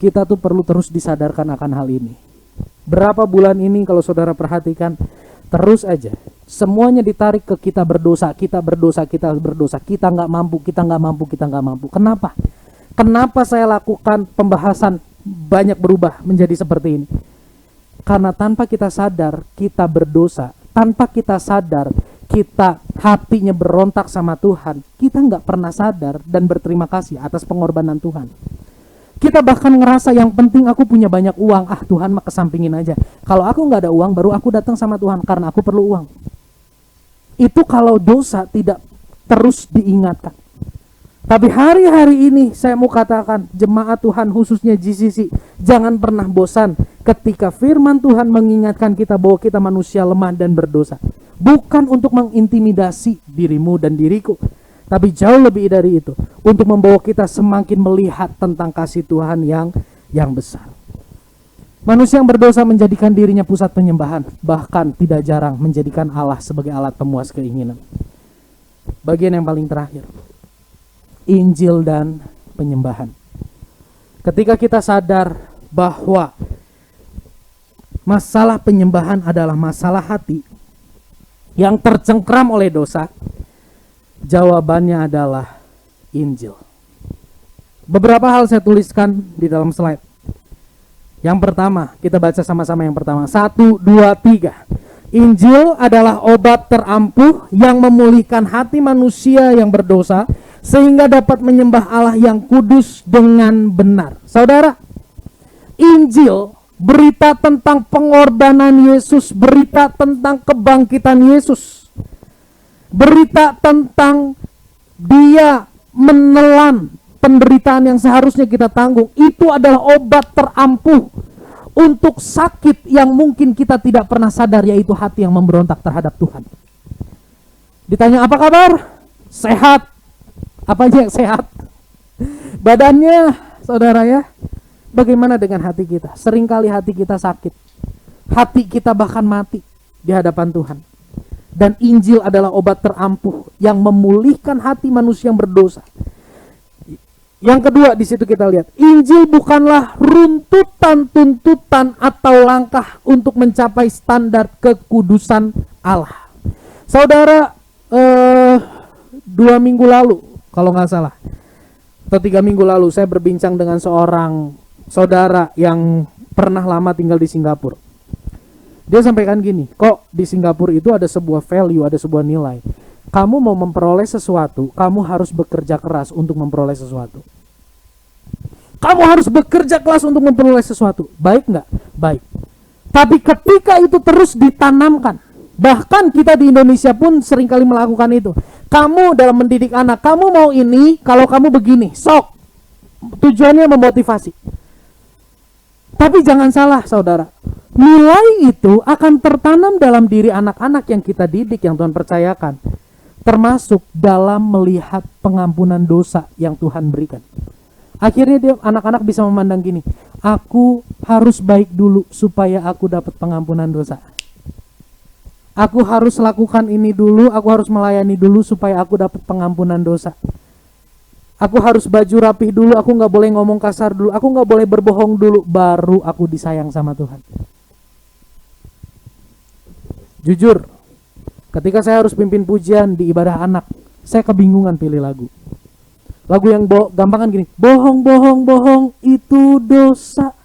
kita tuh perlu terus disadarkan akan hal ini. Berapa bulan ini kalau saudara perhatikan, terus aja semuanya ditarik ke kita berdosa. Kita nggak mampu. Kenapa saya lakukan pembahasan banyak berubah menjadi seperti ini? Karena tanpa kita sadar kita berdosa, tanpa kita sadar kita hatinya berontak sama Tuhan, kita nggak pernah sadar dan berterima kasih atas pengorbanan Tuhan. Kita bahkan ngerasa yang penting aku punya banyak uang, Tuhan mah kesampingin aja. Kalau aku nggak ada uang, baru aku datang sama Tuhan karena aku perlu uang. Itu kalau dosa tidak terus diingatkan. Tapi hari-hari ini saya mau katakan, jemaat Tuhan khususnya GCC, jangan pernah bosan ketika firman Tuhan mengingatkan kita bahwa kita manusia lemah dan berdosa. Bukan untuk mengintimidasi dirimu dan diriku, Tapi jauh lebih dari itu, untuk membawa kita semakin melihat tentang kasih Tuhan yang besar. Manusia yang berdosa menjadikan dirinya pusat penyembahan, bahkan tidak jarang menjadikan Allah sebagai alat pemuas keinginan. Bagian yang paling terakhir, Injil dan penyembahan. Ketika kita sadar bahwa masalah penyembahan adalah masalah hati yang tercengkram oleh dosa, jawabannya adalah Injil. Beberapa hal saya tuliskan di dalam slide. Yang pertama, kita baca sama-sama yang pertama. 1, 2, 3. Injil adalah obat terampuh yang memulihkan hati manusia yang berdosa sehingga dapat menyembah Allah yang kudus dengan benar. Saudara, Injil berita tentang pengorbanan Yesus, berita tentang kebangkitan Yesus, berita tentang Dia menelan penderitaan yang seharusnya kita tanggung. Itu adalah obat terampuh untuk sakit yang mungkin kita tidak pernah sadar, yaitu hati yang memberontak terhadap Tuhan. Ditanya apa kabar? Sehat. Apanya yang sehat? Badannya, saudara ya. Bagaimana dengan hati kita? Seringkali hati kita sakit. Hati kita bahkan mati di hadapan Tuhan. Dan Injil adalah obat terampuh yang memulihkan hati manusia yang berdosa. Yang kedua, di situ kita lihat, Injil bukanlah runtutan, tuntutan atau langkah untuk mencapai standar kekudusan Allah. Saudara, 2 minggu lalu, kalau nggak salah, atau 3 minggu lalu, saya berbincang dengan seorang saudara yang pernah lama tinggal di Singapura. Dia sampaikan gini, kok di Singapura itu ada sebuah value, ada sebuah nilai. Kamu mau memperoleh sesuatu, kamu harus bekerja keras untuk memperoleh sesuatu. Kamu harus bekerja keras untuk memperoleh sesuatu. Baik nggak? Baik. Tapi ketika itu terus ditanamkan, bahkan kita di Indonesia pun seringkali melakukan itu. Kamu dalam mendidik anak, kamu mau ini, kalau kamu begini, sok. Tujuannya memotivasi. Tapi jangan salah, saudara. Nilai itu akan tertanam dalam diri anak-anak yang kita didik, yang Tuhan percayakan. Termasuk dalam melihat pengampunan dosa yang Tuhan berikan. Akhirnya anak-anak bisa memandang gini, aku harus baik dulu supaya aku dapat pengampunan dosa. Aku harus lakukan ini dulu, aku harus melayani dulu supaya aku dapat pengampunan dosa. Aku harus baju rapih dulu, aku gak boleh ngomong kasar dulu, aku gak boleh berbohong dulu, baru aku disayang sama Tuhan. Jujur, ketika saya harus pimpin pujian di ibadah anak, saya kebingungan pilih lagu. Lagu yang gampang kan gini, bohong, bohong, bohong, itu dosa.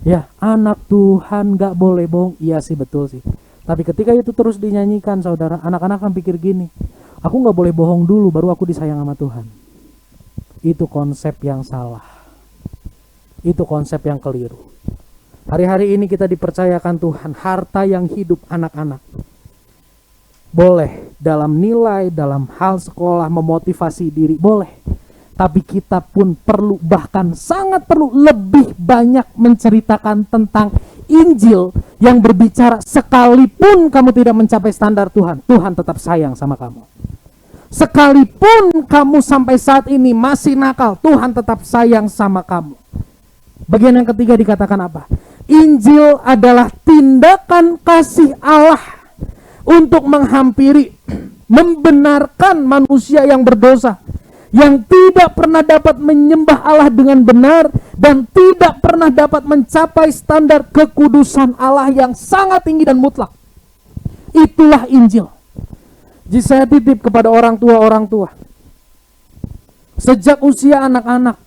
Ya, anak Tuhan gak boleh bohong. Iya sih, betul sih. Tapi ketika itu terus dinyanyikan, saudara, anak-anak akan pikir gini, aku gak boleh bohong dulu, baru aku disayang sama Tuhan. Itu konsep yang salah. Itu konsep yang keliru. Hari-hari ini kita dipercayakan Tuhan, harta yang hidup anak-anak. Boleh dalam nilai, dalam hal sekolah, memotivasi diri, boleh. Tapi kita pun perlu, bahkan sangat perlu lebih banyak menceritakan tentang Injil yang berbicara sekalipun kamu tidak mencapai standar Tuhan, Tuhan tetap sayang sama kamu. Sekalipun kamu sampai saat ini masih nakal, Tuhan tetap sayang sama kamu. Bagian yang ketiga dikatakan apa? Injil adalah tindakan kasih Allah untuk menghampiri, membenarkan manusia yang berdosa, yang tidak pernah dapat menyembah Allah dengan benar dan tidak pernah dapat mencapai standar kekudusan Allah yang sangat tinggi dan mutlak. Itulah Injil. Jadi saya titip kepada orang tua, sejak usia anak-anak,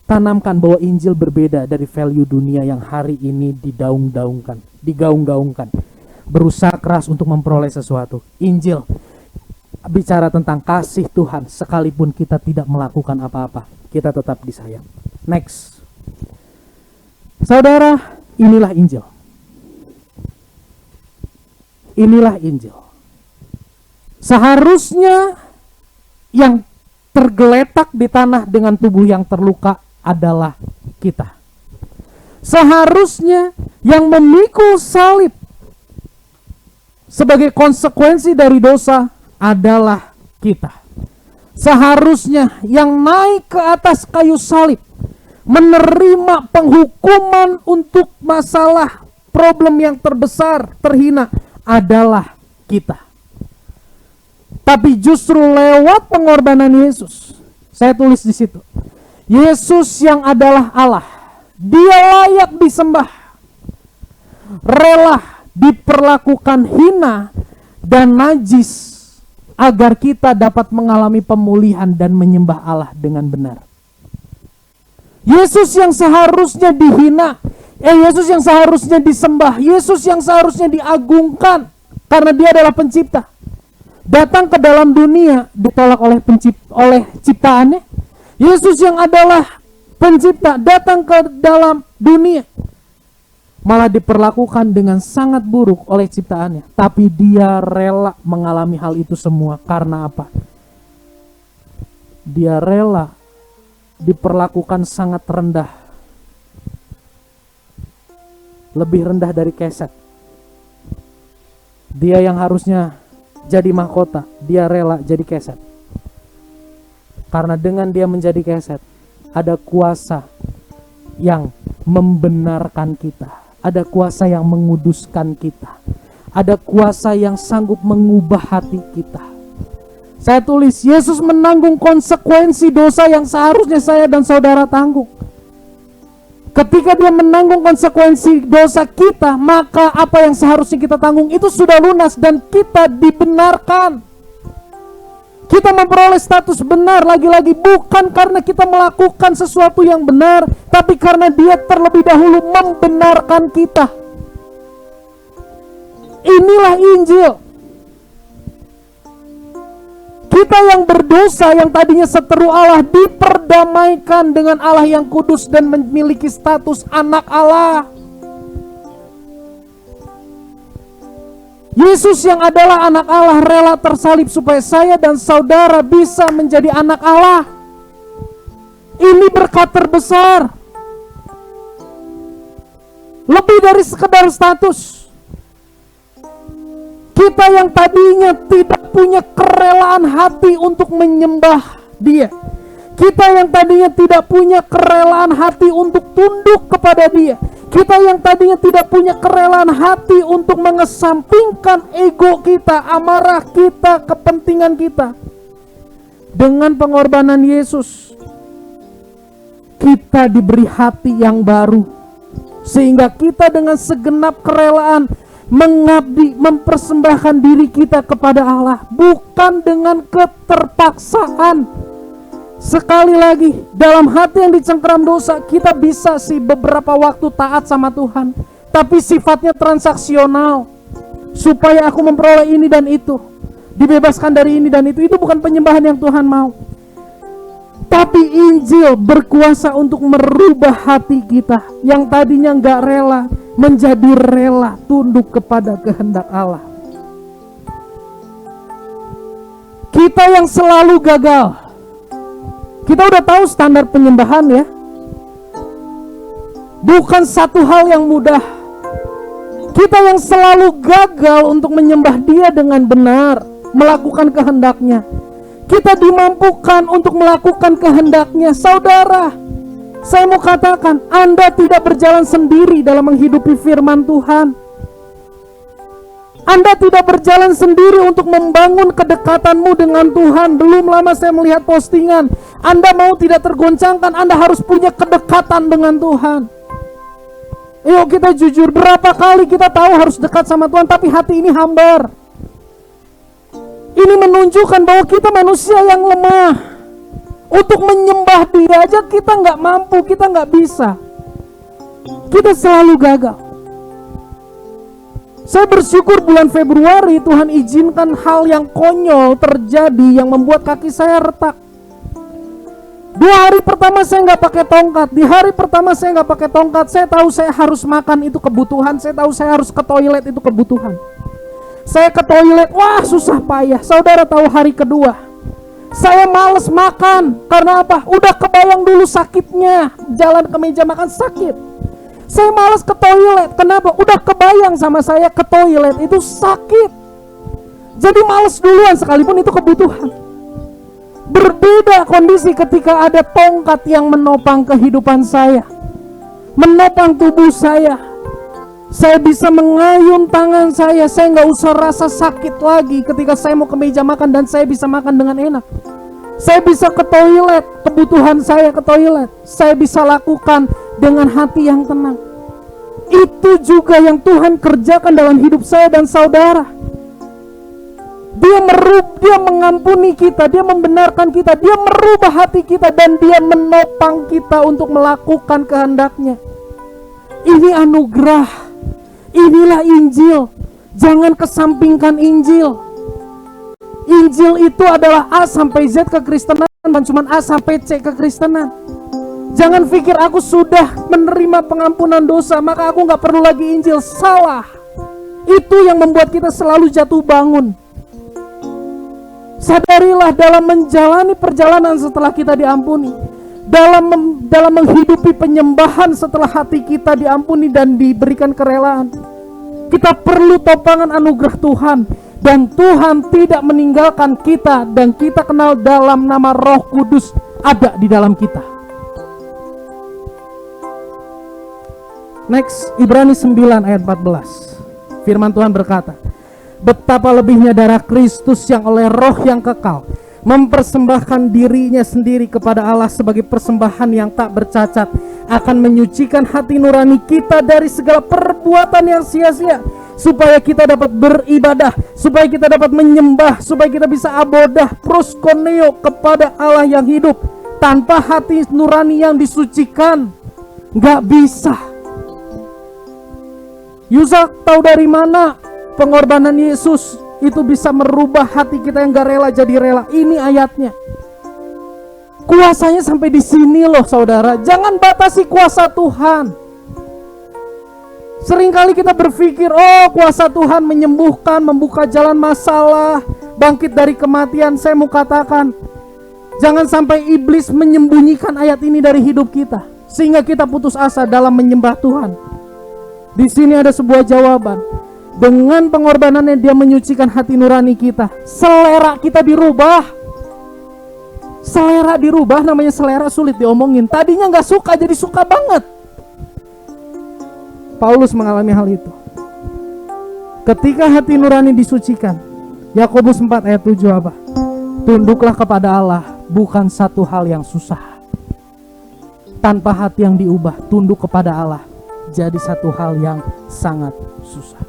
tanamkan bahwa Injil berbeda dari value dunia yang hari ini digaung-gaungkan. Berusaha keras untuk memperoleh sesuatu. Injil bicara tentang kasih Tuhan, sekalipun kita tidak melakukan apa-apa, kita tetap disayang. Next. Saudara, inilah Injil. Inilah Injil. Seharusnya yang tergeletak di tanah dengan tubuh yang terluka adalah kita. Seharusnya yang memikul salib sebagai konsekuensi dari dosa adalah kita. Seharusnya yang naik ke atas kayu salib menerima penghukuman untuk masalah problem yang terbesar, terhina, adalah kita. Tapi justru lewat pengorbanan Yesus, saya tulis di situ, Yesus yang adalah Allah, dia layak disembah, rela diperlakukan hina dan najis agar kita dapat mengalami pemulihan dan menyembah Allah dengan benar. Yesus yang seharusnya dihina, Yesus yang seharusnya disembah, Yesus yang seharusnya diagungkan karena dia adalah pencipta, datang ke dalam dunia ditolak oleh ciptaannya. Yesus yang adalah pencipta datang ke dalam dunia malah diperlakukan dengan sangat buruk oleh ciptaannya. Tapi dia rela mengalami hal itu semua. Karena apa? Dia rela diperlakukan sangat rendah. Lebih rendah dari keset. Dia yang harusnya jadi mahkota, dia rela jadi keset. Karena dengan dia menjadi keset, ada kuasa yang membenarkan kita. Ada kuasa yang menguduskan kita. Ada kuasa yang sanggup mengubah hati kita. Saya tulis, Yesus menanggung konsekuensi dosa yang seharusnya saya dan saudara tanggung. Ketika dia menanggung konsekuensi dosa kita, maka apa yang seharusnya kita tanggung itu sudah lunas dan kita dibenarkan. Kita memperoleh status benar lagi-lagi bukan karena kita melakukan sesuatu yang benar, tapi karena dia terlebih dahulu membenarkan kita. Inilah Injil. Kita yang berdosa, yang tadinya seteru Allah, diperdamaikan dengan Allah yang kudus dan memiliki status anak Allah. Yesus yang adalah anak Allah rela tersalib supaya saya dan saudara bisa menjadi anak Allah. Ini berkat terbesar. Lebih dari sekedar status. Kita yang tadinya tidak punya kerelaan hati untuk menyembah Dia. Kita yang tadinya tidak punya kerelaan hati untuk tunduk kepada Dia. Kita yang tadinya tidak punya kerelaan hati untuk mengesampingkan ego kita, amarah kita, kepentingan kita. Dengan pengorbanan Yesus, kita diberi hati yang baru. Sehingga kita dengan segenap kerelaan mengabdi, mempersembahkan diri kita kepada Allah. Bukan dengan keterpaksaan. Sekali lagi, dalam hati yang dicengkeram dosa, kita bisa sih beberapa waktu taat sama Tuhan, tapi sifatnya transaksional. Supaya aku memperoleh ini dan itu, dibebaskan dari ini dan itu bukan penyembahan yang Tuhan mau. Tapi Injil berkuasa untuk merubah hati kita, yang tadinya gak rela, menjadi rela tunduk kepada kehendak Allah. Kita yang selalu gagal, kita udah tahu standar penyembahan ya. Bukan satu hal yang mudah. Kita yang selalu gagal untuk menyembah Dia dengan benar, melakukan kehendaknya. Kita dimampukan untuk melakukan kehendaknya. Saudara, saya mau katakan, Anda tidak berjalan sendiri dalam menghidupi firman Tuhan. Anda tidak berjalan sendiri untuk membangun kedekatanmu dengan Tuhan. Belum lama saya melihat postingan, Anda mau tidak tergoncangkan, Anda harus punya kedekatan dengan Tuhan. Yuk kita jujur, berapa kali kita tahu harus dekat sama Tuhan, tapi hati ini hambar. Ini menunjukkan bahwa kita manusia yang lemah. Untuk menyembah Dia aja kita gak mampu, kita gak bisa. Kita selalu gagal. Saya bersyukur bulan Februari Tuhan izinkan hal yang konyol terjadi yang membuat kaki saya retak. 2 hari pertama saya nggak pakai tongkat. Di hari pertama saya nggak pakai tongkat. Saya tahu saya harus makan, itu kebutuhan. Saya tahu saya harus ke toilet, itu kebutuhan. Saya ke toilet, wah susah payah. Saudara tahu hari kedua, saya males makan. Karena apa? Udah kebayang dulu sakitnya. Jalan ke meja makan sakit. Saya malas ke toilet. Kenapa? Udah kebayang sama saya ke toilet itu sakit. Jadi malas duluan sekalipun itu kebutuhan. Berbeda kondisi ketika ada tongkat yang menopang kehidupan saya, menopang tubuh saya. Saya bisa mengayun tangan saya nggak usah rasa sakit lagi ketika saya mau ke meja makan, dan saya bisa makan dengan enak. Saya bisa ke toilet, kebutuhan saya ke toilet, saya bisa lakukan dengan hati yang tenang. Itu juga yang Tuhan kerjakan dalam hidup saya dan saudara. Dia mengampuni kita, dia membenarkan kita, dia merubah hati kita, dan dia menopang kita untuk melakukan kehendaknya. Ini anugerah, inilah Injil. Jangan kesampingkan Injil. Injil itu adalah A sampai Z kekristenan, bukan cuma A sampai C kekristenan. Jangan pikir aku sudah menerima pengampunan dosa maka aku gak perlu lagi Injil. Salah. Itu yang membuat kita selalu jatuh bangun. Sadarilah dalam menjalani perjalanan setelah kita diampuni, dalam menghidupi penyembahan setelah hati kita diampuni dan diberikan kerelaan, kita perlu topangan anugerah Tuhan. Dan Tuhan tidak meninggalkan kita, dan kita kenal dalam nama Roh Kudus ada di dalam kita. Next, Ibrani 9 ayat 14. Firman Tuhan berkata, betapa lebihnya darah Kristus yang oleh Roh yang kekal mempersembahkan dirinya sendiri kepada Allah sebagai persembahan yang tak bercacat, akan menyucikan hati nurani kita dari segala perbuatan yang sia-sia, supaya kita dapat beribadah, supaya kita dapat menyembah, supaya kita bisa abodah proskuneo kepada Allah yang hidup. Tanpa hati nurani yang disucikan gak bisa. Yusak tahu dari mana pengorbanan Yesus itu bisa merubah hati kita yang gak rela jadi rela? Ini ayatnya. Kuasanya sampai di sini loh saudara. Jangan batasi kuasa Tuhan. Seringkali kita berpikir, oh kuasa Tuhan menyembuhkan, membuka jalan masalah, bangkit dari kematian. Saya mau katakan, jangan sampai iblis menyembunyikan ayat ini dari hidup kita, sehingga kita putus asa dalam menyembah Tuhan. Di sini ada sebuah jawaban. Dengan pengorbanannya dia menyucikan hati nurani kita. Selera kita dirubah. Selera dirubah, namanya selera sulit diomongin. Tadinya gak suka jadi suka banget. Paulus mengalami hal itu. Ketika hati nurani disucikan, Yakobus 4 ayat 7 apa? Tunduklah kepada Allah, bukan satu hal yang susah. Tanpa hati yang diubah, tunduk kepada Allah jadi satu hal yang sangat susah.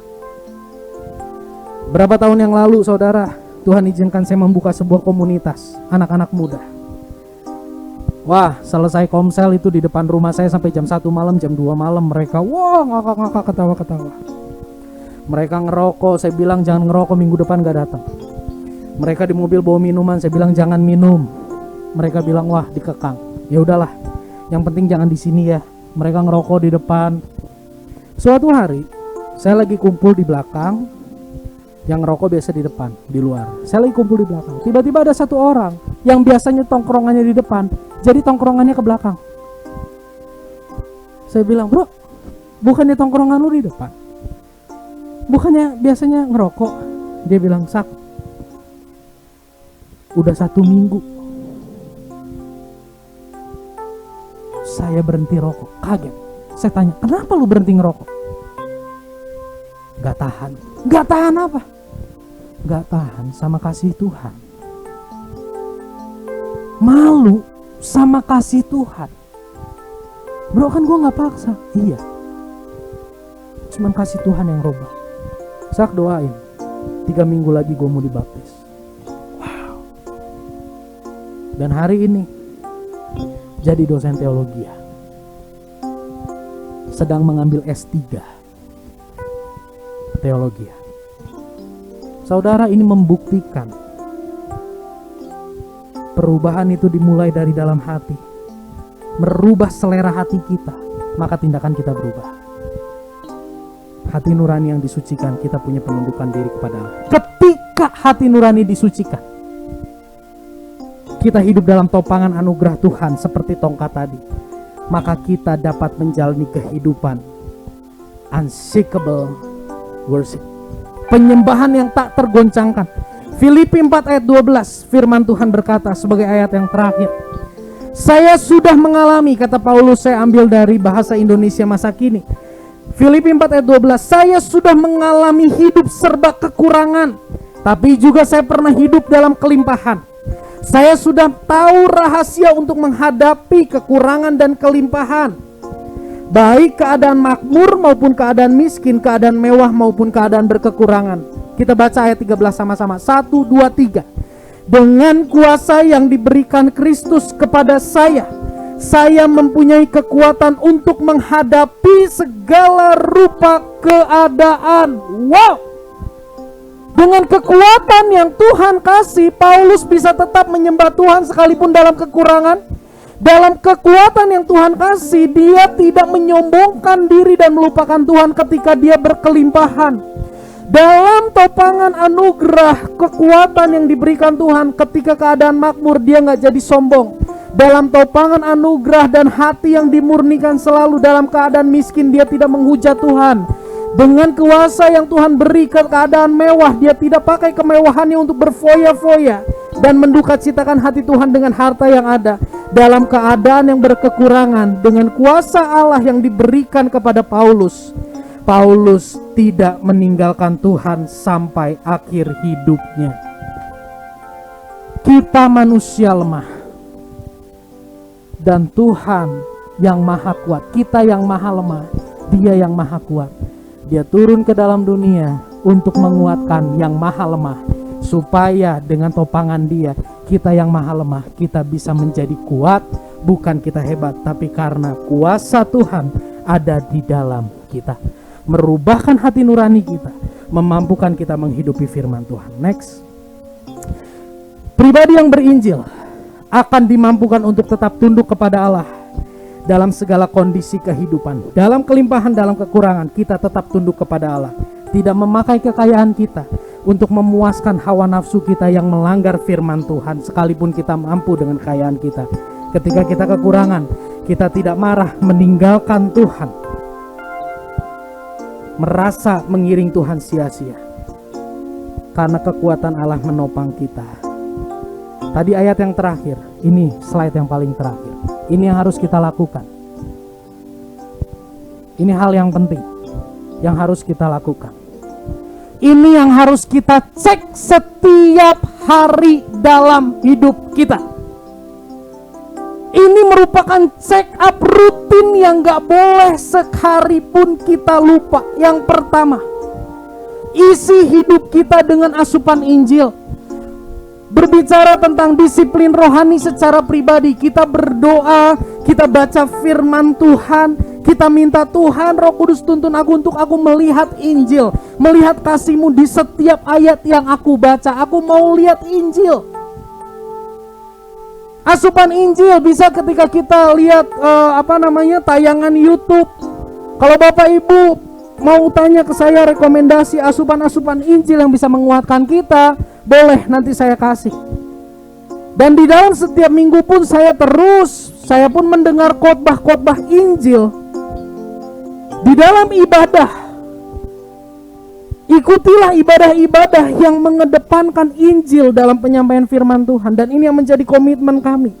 Berapa tahun yang lalu saudara, Tuhan izinkan saya membuka sebuah komunitas anak-anak muda. Wah, selesai komsel itu di depan rumah saya sampai jam 1 malam, jam 2 malam mereka ngakak-ngakak, ketawa-ketawa. Mereka ngerokok, saya bilang jangan ngerokok, minggu depan gak datang. Mereka di mobil bawa minuman, saya bilang jangan minum. Mereka bilang wah dikekang. Ya udahlah, yang penting jangan di sini ya. Mereka ngerokok di depan. Suatu hari saya lagi kumpul di belakang, yang ngerokok biasa di depan, di luar. Saya lagi kumpul di belakang. Tiba-tiba ada satu orang yang biasanya tongkrongannya di depan, jadi tongkrongannya ke belakang. Saya bilang, bro, bukannya tongkrongan lu di depan? Bukannya biasanya ngerokok? Dia bilang, Sak, udah 1 minggu saya berhenti rokok. Kaget. Saya tanya, kenapa lu berhenti ngerokok? Gak tahan. Gak tahan apa? Gak tahan sama kasih Tuhan. Malu sama kasih Tuhan. Bro, kan gue gak paksa. Iya, cuman kasih Tuhan yang robah. Sak, doain 3 minggu lagi gue mau dibaptis. Wow. Dan hari ini jadi dosen teologi, sedang mengambil S3 teologi. Saudara, ini membuktikan perubahan itu dimulai dari dalam hati. Merubah selera hati kita, maka tindakan kita berubah. Hati nurani yang disucikan, kita punya penundukan diri kepada Allah. Ketika hati nurani disucikan, kita hidup dalam topangan anugerah Tuhan seperti tongkat tadi, maka kita dapat menjalani kehidupan unshakable worship. penyembahan yang tak tergoncangkan. Filipi 4 ayat 12, firman Tuhan berkata sebagai ayat yang terakhir. Saya sudah mengalami, kata Paulus, saya ambil dari bahasa Indonesia masa kini. Filipi 4 ayat 12, saya sudah mengalami hidup serba kekurangan, tapi juga saya pernah hidup dalam kelimpahan. Saya sudah tahu rahasia untuk menghadapi kekurangan dan kelimpahan. Baik keadaan makmur maupun keadaan miskin, keadaan mewah maupun keadaan berkekurangan. Kita baca ayat 13 sama-sama. 1, 2, 3. Dengan kuasa yang diberikan Kristus kepada saya mempunyai kekuatan untuk menghadapi segala rupa keadaan. Wow! Dengan kekuatan yang Tuhan kasih, Paulus bisa tetap menyembah Tuhan sekalipun dalam kekurangan. Dalam kekuatan yang Tuhan kasih, dia tidak menyombongkan diri dan melupakan Tuhan ketika dia berkelimpahan. Dalam topangan anugerah kekuatan yang diberikan Tuhan, ketika keadaan makmur dia gak jadi sombong. Dalam topangan anugerah dan hati yang dimurnikan selalu dalam keadaan miskin, dia tidak menghujat Tuhan. Dengan kuasa yang Tuhan beri ke keadaan mewah, dia tidak pakai kemewahannya untuk berfoya-foya dan mendukacitakan hati Tuhan dengan harta yang ada. Dalam keadaan yang berkekurangan, dengan kuasa Allah yang diberikan kepada Paulus, Paulus tidak meninggalkan Tuhan sampai akhir hidupnya. Kita manusia lemah, dan Tuhan yang maha kuat. Kita yang maha lemah, Dia yang maha kuat. Dia turun ke dalam dunia untuk menguatkan yang maha lemah, supaya dengan topangan Dia, kita yang maha lemah, kita bisa menjadi kuat. Bukan kita hebat, tapi karena kuasa Tuhan ada di dalam kita, merubahkan hati nurani kita, memampukan kita menghidupi firman Tuhan. Next. Pribadi yang berinjil akan dimampukan untuk tetap tunduk kepada Allah dalam segala kondisi kehidupan. Dalam kelimpahan, dalam kekurangan, kita tetap tunduk kepada Allah. Tidak memakai kekayaan kita untuk memuaskan hawa nafsu kita yang melanggar firman Tuhan, sekalipun kita mampu dengan kekayaan kita. Ketika kita kekurangan, kita tidak marah meninggalkan Tuhan, merasa mengiring Tuhan sia-sia, karena kekuatan Allah menopang kita. Tadi ayat yang terakhir, ini slide yang paling terakhir. Ini yang harus kita lakukan. Ini hal yang penting yang harus kita lakukan. Ini yang harus kita cek setiap hari dalam hidup kita. Ini merupakan check up rutin yang gak boleh sekali pun kita lupa. Yang pertama, isi hidup kita dengan asupan Injil. Berbicara tentang disiplin rohani secara pribadi, kita berdoa, kita baca firman Tuhan, kita minta Tuhan Roh Kudus tuntun aku untuk aku melihat Injil, melihat kasih-Mu di setiap ayat yang aku baca. Aku mau lihat Injil. Asupan Injil bisa ketika kita lihat tayangan YouTube. Kalau Bapak Ibu mau tanya ke saya rekomendasi asupan-asupan Injil yang bisa menguatkan kita, boleh, nanti saya kasih. Dan di dalam setiap minggu pun saya pun mendengar khotbah-khotbah Injil. Di dalam ibadah, ikutilah ibadah-ibadah yang mengedepankan Injil dalam penyampaian firman Tuhan. Dan ini yang menjadi komitmen kami.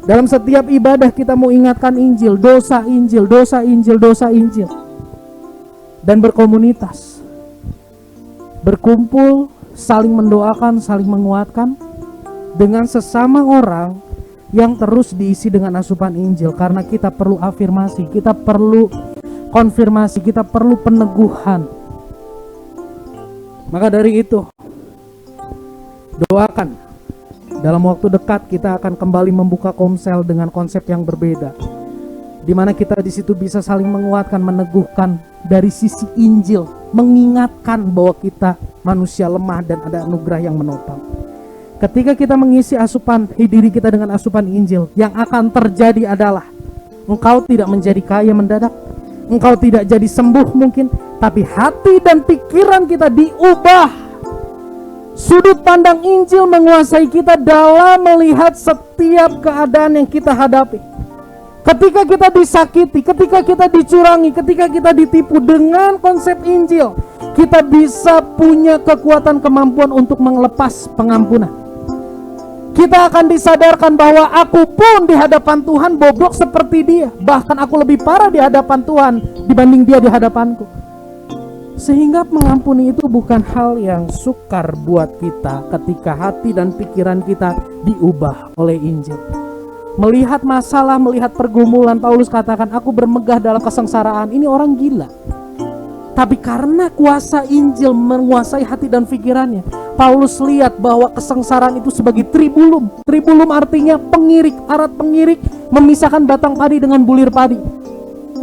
Dalam setiap ibadah kita mau ingatkan Injil, dosa Injil, dosa Injil, dosa Injil. Dan berkomunitas, berkumpul, saling mendoakan, saling menguatkan dengan sesama orang yang terus diisi dengan asupan Injil. Karena kita perlu afirmasi, kita perlu konfirmasi, kita perlu peneguhan. Maka dari itu, doakan dalam waktu dekat kita akan kembali membuka komsel dengan konsep yang berbeda, di mana kita di situ bisa saling menguatkan, meneguhkan dari sisi Injil, mengingatkan bahwa kita manusia lemah dan ada anugerah yang menopang. Ketika kita mengisi asupan diri kita dengan asupan Injil, yang akan terjadi adalah engkau tidak menjadi kaya mendadak, engkau tidak jadi sembuh mungkin, tapi hati dan pikiran kita diubah. Sudut pandang Injil menguasai kita dalam melihat setiap keadaan yang kita hadapi. Ketika kita disakiti, ketika kita dicurangi, ketika kita ditipu, dengan konsep Injil Kita bisa punya kekuatan kemampuan untuk melepas pengampunan. Kita akan disadarkan bahwa aku pun di hadapan Tuhan bobrok seperti dia. Bahkan aku lebih parah di hadapan Tuhan dibanding dia di hadapanku. Sehingga mengampuni itu bukan hal yang sukar buat kita ketika hati dan pikiran kita diubah oleh Injil. Melihat masalah, melihat pergumulan, Paulus katakan, aku bermegah dalam kesengsaraan. Ini orang gila. Tapi karena kuasa Injil menguasai hati dan pikirannya, Paulus lihat bahwa kesengsaraan itu sebagai tribulum. Tribulum artinya pengirik, arat pengirik memisahkan batang padi dengan bulir padi.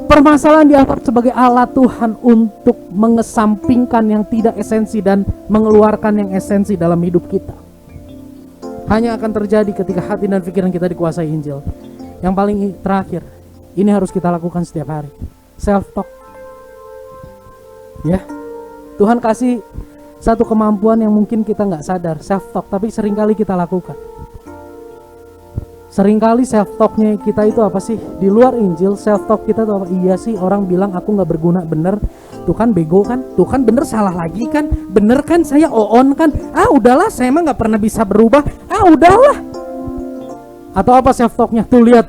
Permasalahan dianggap sebagai alat Tuhan untuk mengesampingkan yang tidak esensi dan mengeluarkan yang esensi dalam hidup kita. Hanya akan terjadi ketika hati dan pikiran kita dikuasai Injil. Yang paling terakhir, ini harus kita lakukan setiap hari. Self-talk. Ya, Tuhan kasih satu kemampuan yang mungkin kita nggak sadar, self-talk, tapi seringkali kita lakukan. Seringkali self-talknya kita itu apa sih? Di luar Injil, self-talk kita itu apa? Iya sih, orang bilang aku nggak berguna, bener. Tuh kan bego kan? Tuh kan bener, salah lagi kan? Bener kan, saya on kan? Ah udahlah, saya emang nggak pernah bisa berubah. Ah udahlah. Atau apa self-talknya? Tuh lihat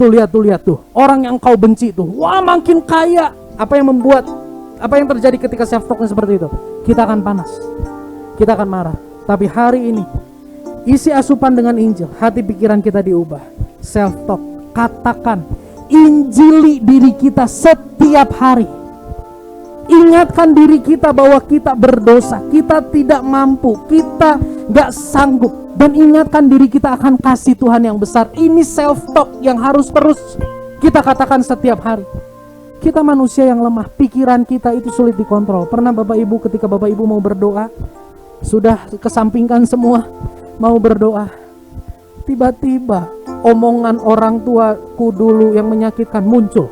tuh. Orang yang kau benci tuh, wah makin kaya. Apa yang terjadi ketika self-talknya seperti itu? Kita akan panas, kita akan marah. Tapi hari ini, isi asupan dengan Injil, hati pikiran kita diubah. Self-talk, katakan, injili diri kita setiap hari. Ingatkan diri kita bahwa kita berdosa, kita tidak mampu, kita gak sanggup. Dan ingatkan diri kita akan kasih Tuhan yang besar. Ini self-talk yang harus terus kita katakan setiap hari. Kita manusia yang lemah, pikiran kita itu sulit dikontrol. Pernah Bapak Ibu ketika Bapak Ibu mau berdoa, sudah kesampingkan semua, mau berdoa, tiba-tiba omongan orang tuaku dulu yang menyakitkan muncul.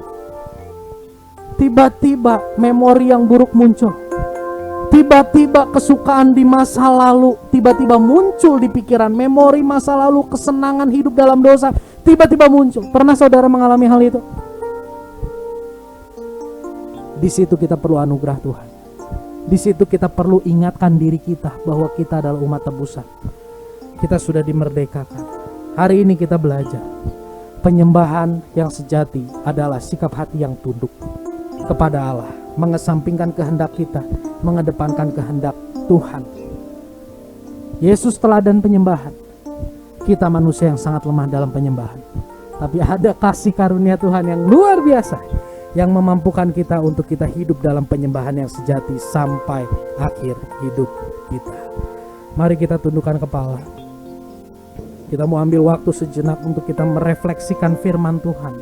Tiba-tiba memori yang buruk muncul. Tiba-tiba kesukaan di masa lalu tiba-tiba muncul di pikiran. Memori masa lalu, kesenangan hidup dalam dosa tiba-tiba muncul. Pernah saudara mengalami hal itu? Di situ kita perlu anugerah Tuhan. Di situ kita perlu ingatkan diri kita bahwa kita adalah umat tebusan. Kita sudah dimerdekakan. Hari ini kita belajar penyembahan yang sejati adalah sikap hati yang tunduk kepada Allah, mengesampingkan kehendak kita, mengedepankan kehendak Tuhan. Yesus teladan penyembahan. Kita manusia yang sangat lemah dalam penyembahan, tapi ada kasih karunia Tuhan yang luar biasa yang memampukan kita untuk kita hidup dalam penyembahan yang sejati sampai akhir hidup kita. Mari kita tundukkan kepala. Kita mau ambil waktu sejenak untuk kita merefleksikan firman Tuhan.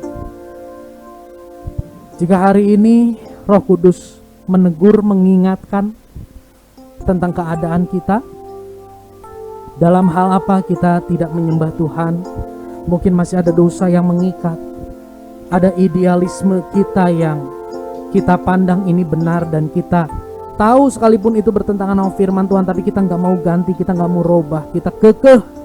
Jika hari ini Roh Kudus menegur, mengingatkan tentang keadaan kita, dalam hal apa kita tidak menyembah Tuhan, mungkin masih ada dosa yang mengikat, ada idealisme kita yang kita pandang ini benar dan kita tahu sekalipun itu bertentangan sama firman Tuhan, tapi kita gak mau ganti, kita gak mau robah, kita kekeh.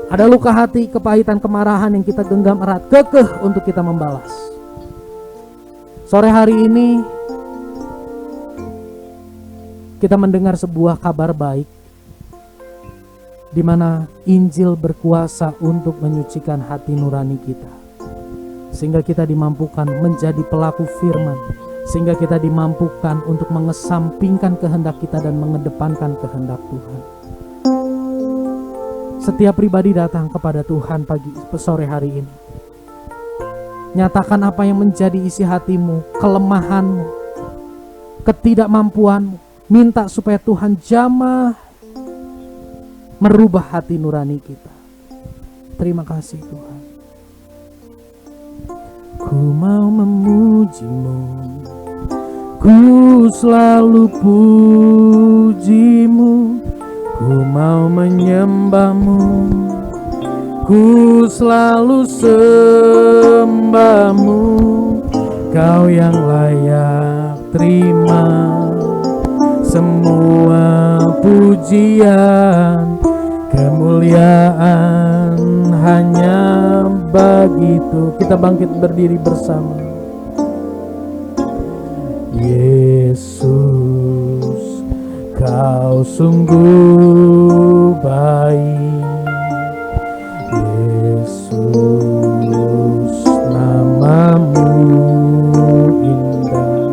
Ada luka hati, kepahitan, kemarahan yang kita genggam erat, kekeh untuk kita membalas. Sore hari ini kita mendengar sebuah kabar baik di mana Injil berkuasa untuk menyucikan hati nurani kita, sehingga kita dimampukan menjadi pelaku firman, sehingga kita dimampukan untuk mengesampingkan kehendak kita dan mengedepankan kehendak Tuhan. Setiap pribadi datang kepada Tuhan sore hari ini. Nyatakan apa yang menjadi isi hatimu, kelemahanmu, ketidakmampuanmu. Minta supaya Tuhan jamah merubah hati nurani kita. Terima kasih Tuhan. Ku mau memuji-Mu, ku selalu puji-Mu, ku mau menyembah-Mu, ku selalu sembah-Mu. Kau yang layak terima semua pujian, kemuliaan hanya begitu. Kita bangkit berdiri bersama. Yesus, Kau sungguh baik, Yesus, namamu indah.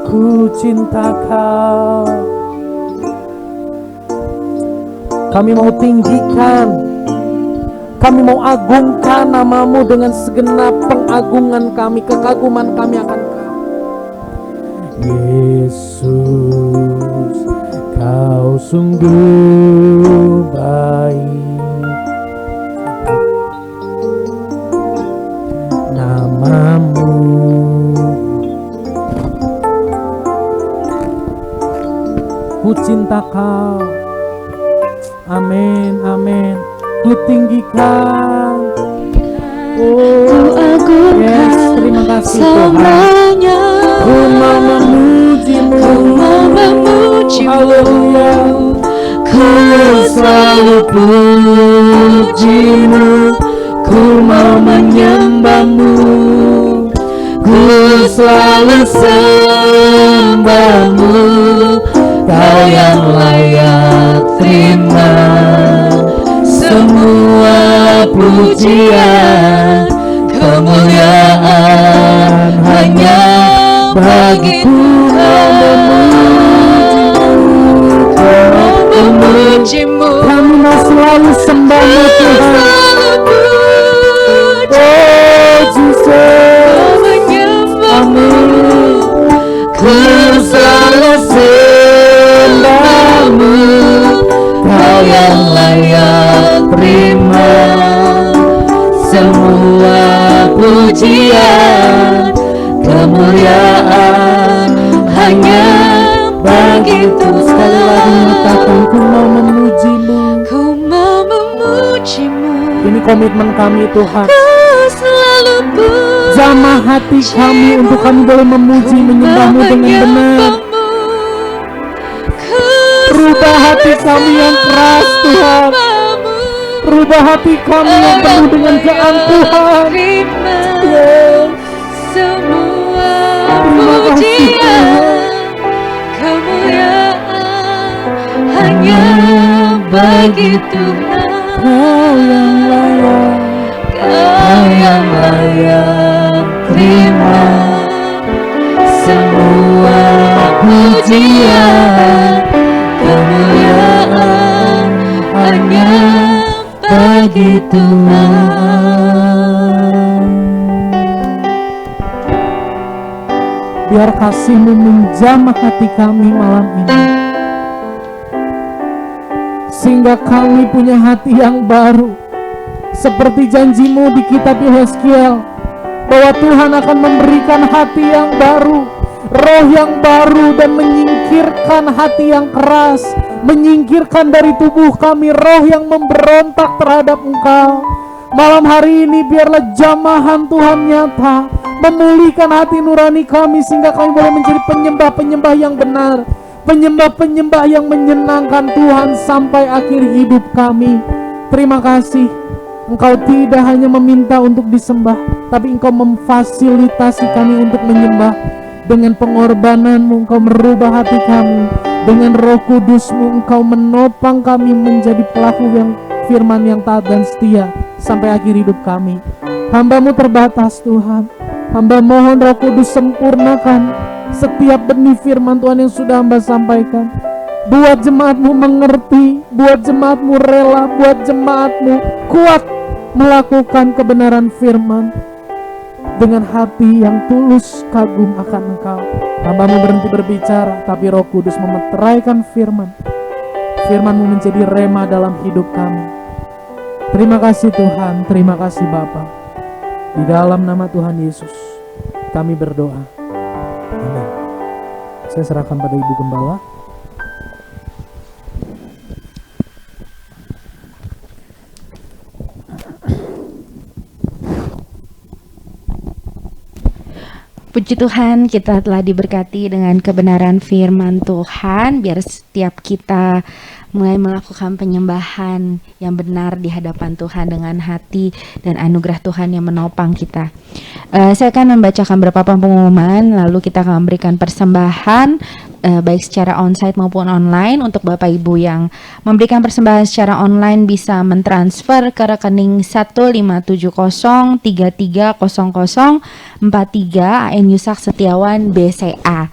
Ku cinta Kau. Kami mau tinggikan, kami mau agungkan namamu dengan segenap pengagungan kami, kekaguman kami akan Kau. Yesus, Kau sungguh baik, namamu. Ku cinta Kau. Amin, amin. Ku tinggikan, Ku agungkan, yes, terima kasih Tuhan. selamanya. Ku mau memuji-Mu, Ku mau memuji-Mu. haleluya. Ku selalu puji-Mu, ku mau menyembah-Mu, ku selalu sembah-Mu. Kau yang layak terima semua pujian, kemuliaan hanya bagi Memuji-Mu, Kami mau selalu sembah-Mu Tuhan. Oh Jesus, menyembah-Mu. ku selalu sembah-Mu. Kau yang layak terima semua pujian, kemuliaan hanya bagi Tuhan. Sekali lagi katakan, ku mau memuji-Mu. Ku mau memuji-Mu. Ini komitmen kami Tuhan. Ku selalu Jamah hati kami untuk kami boleh memuji, menyembah-Mu dengan benar. Rubah hati kami yang keras Tuhan. Rubah hati kami yang penuh dengan keangkuhan. Yes. Semua Terima kasih pujian, Tuhan. kemuliaan hanya bagi Tuhan. Kau yang layak, Kau yang layak terima semua pujian, kemuliaan hanya bagi Tuhan. biar kasih-Mu menjamah hati kami malam ini, sehingga kami punya hati yang baru, seperti janji-Mu di kitab Yeskiel, bahwa Tuhan akan memberikan hati yang baru, roh yang baru, dan menyingkirkan hati yang keras, menyingkirkan dari tubuh kami roh yang memberontak terhadap Engkau. Malam hari ini biarlah jamahan Tuhan nyata, memulihkan hati nurani kami, sehingga kami boleh menjadi penyembah-penyembah yang benar, penyembah-penyembah yang menyenangkan Tuhan sampai akhir hidup kami. Terima kasih, Engkau tidak hanya meminta untuk disembah, tapi Engkau memfasilitasi kami untuk menyembah. Dengan pengorbanan-Mu Engkau merubah hati kami, dengan Roh Kudus-Mu Engkau menopang kami menjadi pelaku yang firman yang taat dan setia sampai akhir hidup kami. Hamba-Mu terbatas Tuhan, hamba mohon Roh Kudus sempurnakan setiap benih firman Tuhan yang sudah hamba sampaikan. Buat jemaat-Mu mengerti, buat jemaat-Mu rela, buat jemaat-Mu kuat melakukan kebenaran firman dengan hati yang tulus kagum akan Engkau. Hamba-Mu berhenti berbicara, tapi Roh Kudus memeteraikan firman. Firman-Mu menjadi rema dalam hidup kami. Terima kasih Tuhan, terima kasih Bapa. Di dalam nama Tuhan Yesus kami berdoa. Amin. Saya serahkan pada Ibu Gembala. Puji Tuhan, kita telah diberkati dengan kebenaran firman Tuhan. Biar setiap kita mulai melakukan penyembahan yang benar di hadapan Tuhan dengan hati dan anugerah Tuhan yang menopang kita. Saya akan membacakan beberapa pengumuman, lalu kita akan memberikan persembahan baik secara onsite maupun online. Untuk Bapak Ibu yang memberikan persembahan secara online bisa mentransfer ke rekening 1570330043 AN Yusak Setiawan BCA.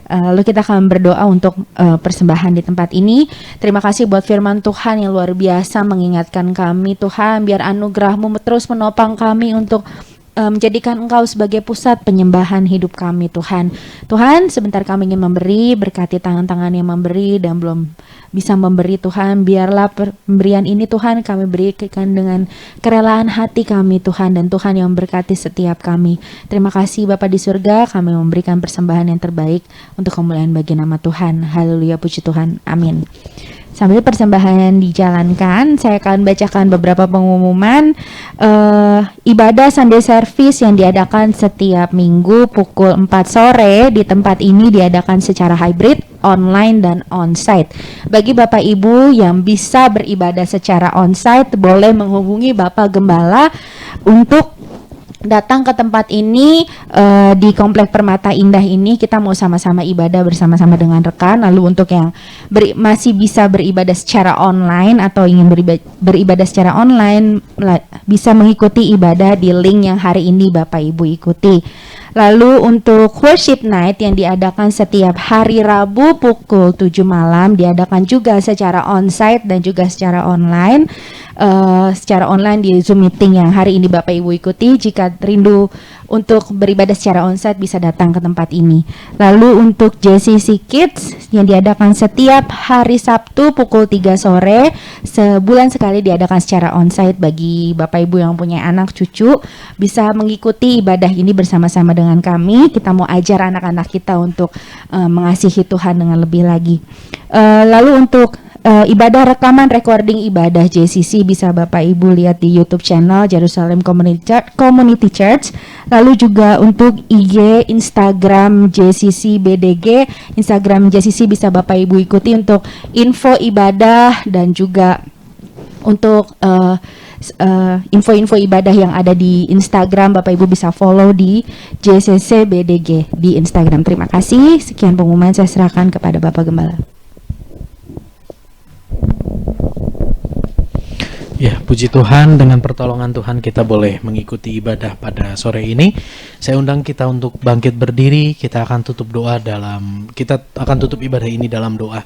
Lalu kita akan berdoa untuk persembahan di tempat ini. Terima kasih buat firman Tuhan yang luar biasa mengingatkan kami, Tuhan, biar anugerah-Mu terus menopang kami untuk menjadikan Engkau sebagai pusat penyembahan hidup kami, Tuhan. Tuhan, sebentar kami ingin memberi, berkati tangan-tangan yang memberi dan belum bisa memberi, Tuhan. Biarlah pemberian ini, Tuhan, kami berikan dengan kerelaan hati kami, Tuhan, dan Tuhan yang memberkati setiap kami. Terima kasih Bapa di surga, kami memberikan persembahan yang terbaik untuk kemuliaan bagi nama Tuhan. Haleluya, puji Tuhan. Amin. Sambil persembahan dijalankan, saya akan bacakan beberapa pengumuman ibadah Sunday Service yang diadakan setiap minggu pukul 4 sore di tempat ini diadakan secara hybrid, online dan onsite. Bagi Bapak Ibu yang bisa beribadah secara onsite, boleh menghubungi Bapak Gembala untuk datang ke tempat ini di Komplek Permata Indah ini. Kita mau sama-sama ibadah bersama-sama dengan rekan. Lalu untuk yang masih bisa beribadah secara online atau ingin beribadah secara online, bisa mengikuti ibadah di link yang hari ini Bapak Ibu ikuti. Lalu untuk worship night yang diadakan setiap hari Rabu pukul 7 malam diadakan juga secara onsite dan juga secara online. Secara online di Zoom meeting yang hari ini Bapak Ibu ikuti. Jika rindu untuk beribadah secara onsite bisa datang ke tempat ini. Lalu untuk JCC Kids yang diadakan setiap hari Sabtu pukul 3 sore, sebulan sekali diadakan secara onsite. Bagi Bapak Ibu yang punya anak cucu bisa mengikuti ibadah ini bersama-sama dengan kami. Kita mau ajar anak-anak kita untuk mengasihi Tuhan dengan lebih lagi. Lalu untuk ibadah rekaman recording ibadah JCC bisa Bapak Ibu lihat di YouTube channel Jerusalem Community Church. Lalu juga untuk IG, Instagram JCC BDG, Instagram JCC bisa Bapak Ibu ikuti untuk info ibadah dan juga untuk info-info ibadah yang ada di Instagram. Bapak Ibu bisa follow di JCC BDG di Instagram. Terima kasih. Sekian pengumuman, saya serahkan kepada Bapak Gembala. Ya, puji Tuhan, dengan pertolongan Tuhan kita boleh mengikuti ibadah pada sore ini. Saya undang kita untuk bangkit berdiri. Kita akan tutup ibadah ini dalam doa.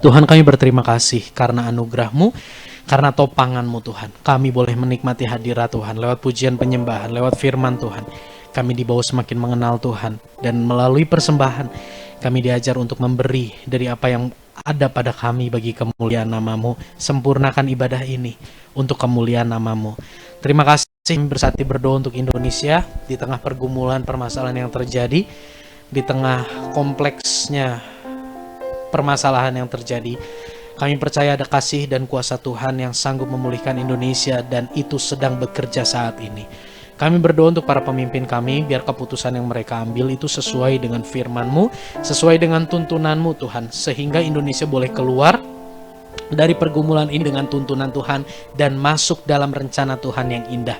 Tuhan, kami berterima kasih karena anugerah-Mu, karena topangan-Mu Tuhan. Kami boleh menikmati hadirat Tuhan lewat pujian penyembahan, lewat firman Tuhan. Kami dibawa semakin mengenal Tuhan, dan melalui persembahan kami diajar untuk memberi dari apa yang ada pada kami bagi kemuliaan nama-Mu. Sempurnakan ibadah ini untuk kemuliaan nama-Mu. Terima kasih, bersati berdoa untuk Indonesia di tengah pergumulan permasalahan yang terjadi, di tengah kompleksnya permasalahan yang terjadi. Kami percaya ada kasih dan kuasa Tuhan yang sanggup memulihkan Indonesia, dan itu sedang bekerja saat ini. Kami berdoa untuk para pemimpin kami, biar keputusan yang mereka ambil itu sesuai dengan firman-Mu, sesuai dengan tuntunan-Mu Tuhan, sehingga Indonesia boleh keluar dari pergumulan ini dengan tuntunan Tuhan dan masuk dalam rencana Tuhan yang indah.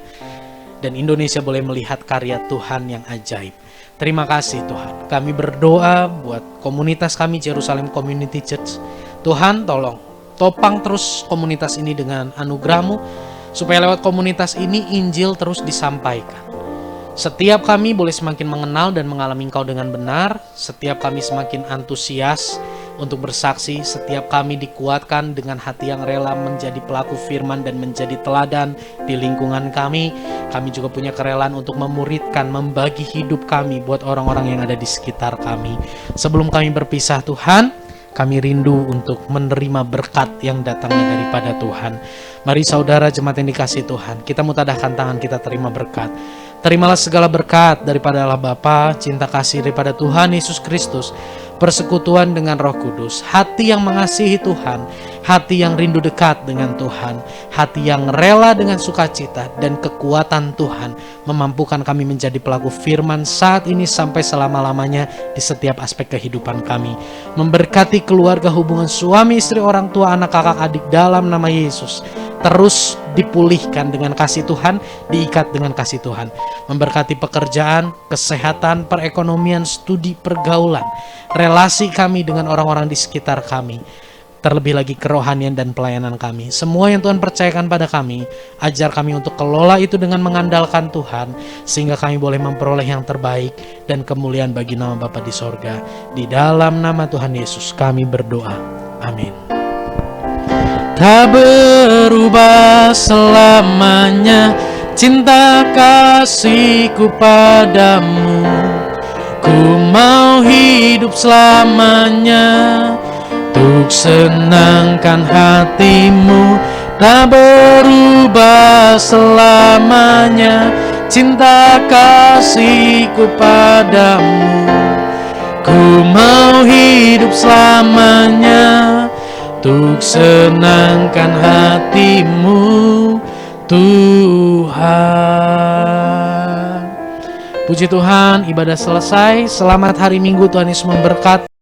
Dan Indonesia boleh melihat karya Tuhan yang ajaib. Terima kasih Tuhan. Kami berdoa buat komunitas kami Jerusalem Community Church. Tuhan, tolong topang terus komunitas ini dengan anugerah-Mu, supaya lewat komunitas ini Injil terus disampaikan. Setiap kami boleh semakin mengenal dan mengalami Engkau dengan benar. Setiap kami semakin antusias untuk bersaksi. Setiap kami dikuatkan dengan hati yang rela menjadi pelaku firman dan menjadi teladan di lingkungan kami. Kami juga punya kerelaan untuk memuridkan, membagi hidup kami buat orang-orang yang ada di sekitar kami. Sebelum kami berpisah Tuhan, kami rindu untuk menerima berkat yang datangnya daripada Tuhan. Mari saudara jemaat yang dikasihi Tuhan, kita mutadahkan tangan kita terima berkat. Terimalah segala berkat daripada Allah Bapa, cinta kasih daripada Tuhan Yesus Kristus, persekutuan dengan Roh Kudus, hati yang mengasihi Tuhan, hati yang rindu dekat dengan Tuhan, hati yang rela dengan sukacita, dan kekuatan Tuhan memampukan kami menjadi pelaku firman saat ini sampai selama-lamanya di setiap aspek kehidupan kami. Memberkati keluarga, hubungan suami, istri, orang tua, anak, kakak, adik dalam nama Yesus terus dipulihkan dengan kasih Tuhan, diikat dengan kasih Tuhan. memberkati pekerjaan, kesehatan, perekonomian, studi, pergaulan, relasi kami dengan orang-orang di sekitar kami, terlebih lagi kerohanian dan pelayanan kami. Semua yang Tuhan percayakan pada kami, ajar kami untuk kelola itu dengan mengandalkan Tuhan, sehingga kami boleh memperoleh yang terbaik dan kemuliaan bagi nama Bapa di sorga. Di dalam nama Tuhan Yesus kami berdoa. Amin. Tak berubah selamanya cinta kasihku padamu, ku mau hidup selamanya untuk senangkan hatimu. Tak berubah selamanya cinta kasihku padamu, ku mau hidup selamanya untuk senangkan hatimu, Tuhan. Puji Tuhan, ibadah selesai. Selamat hari Minggu, Tuhan Yesus memberkati.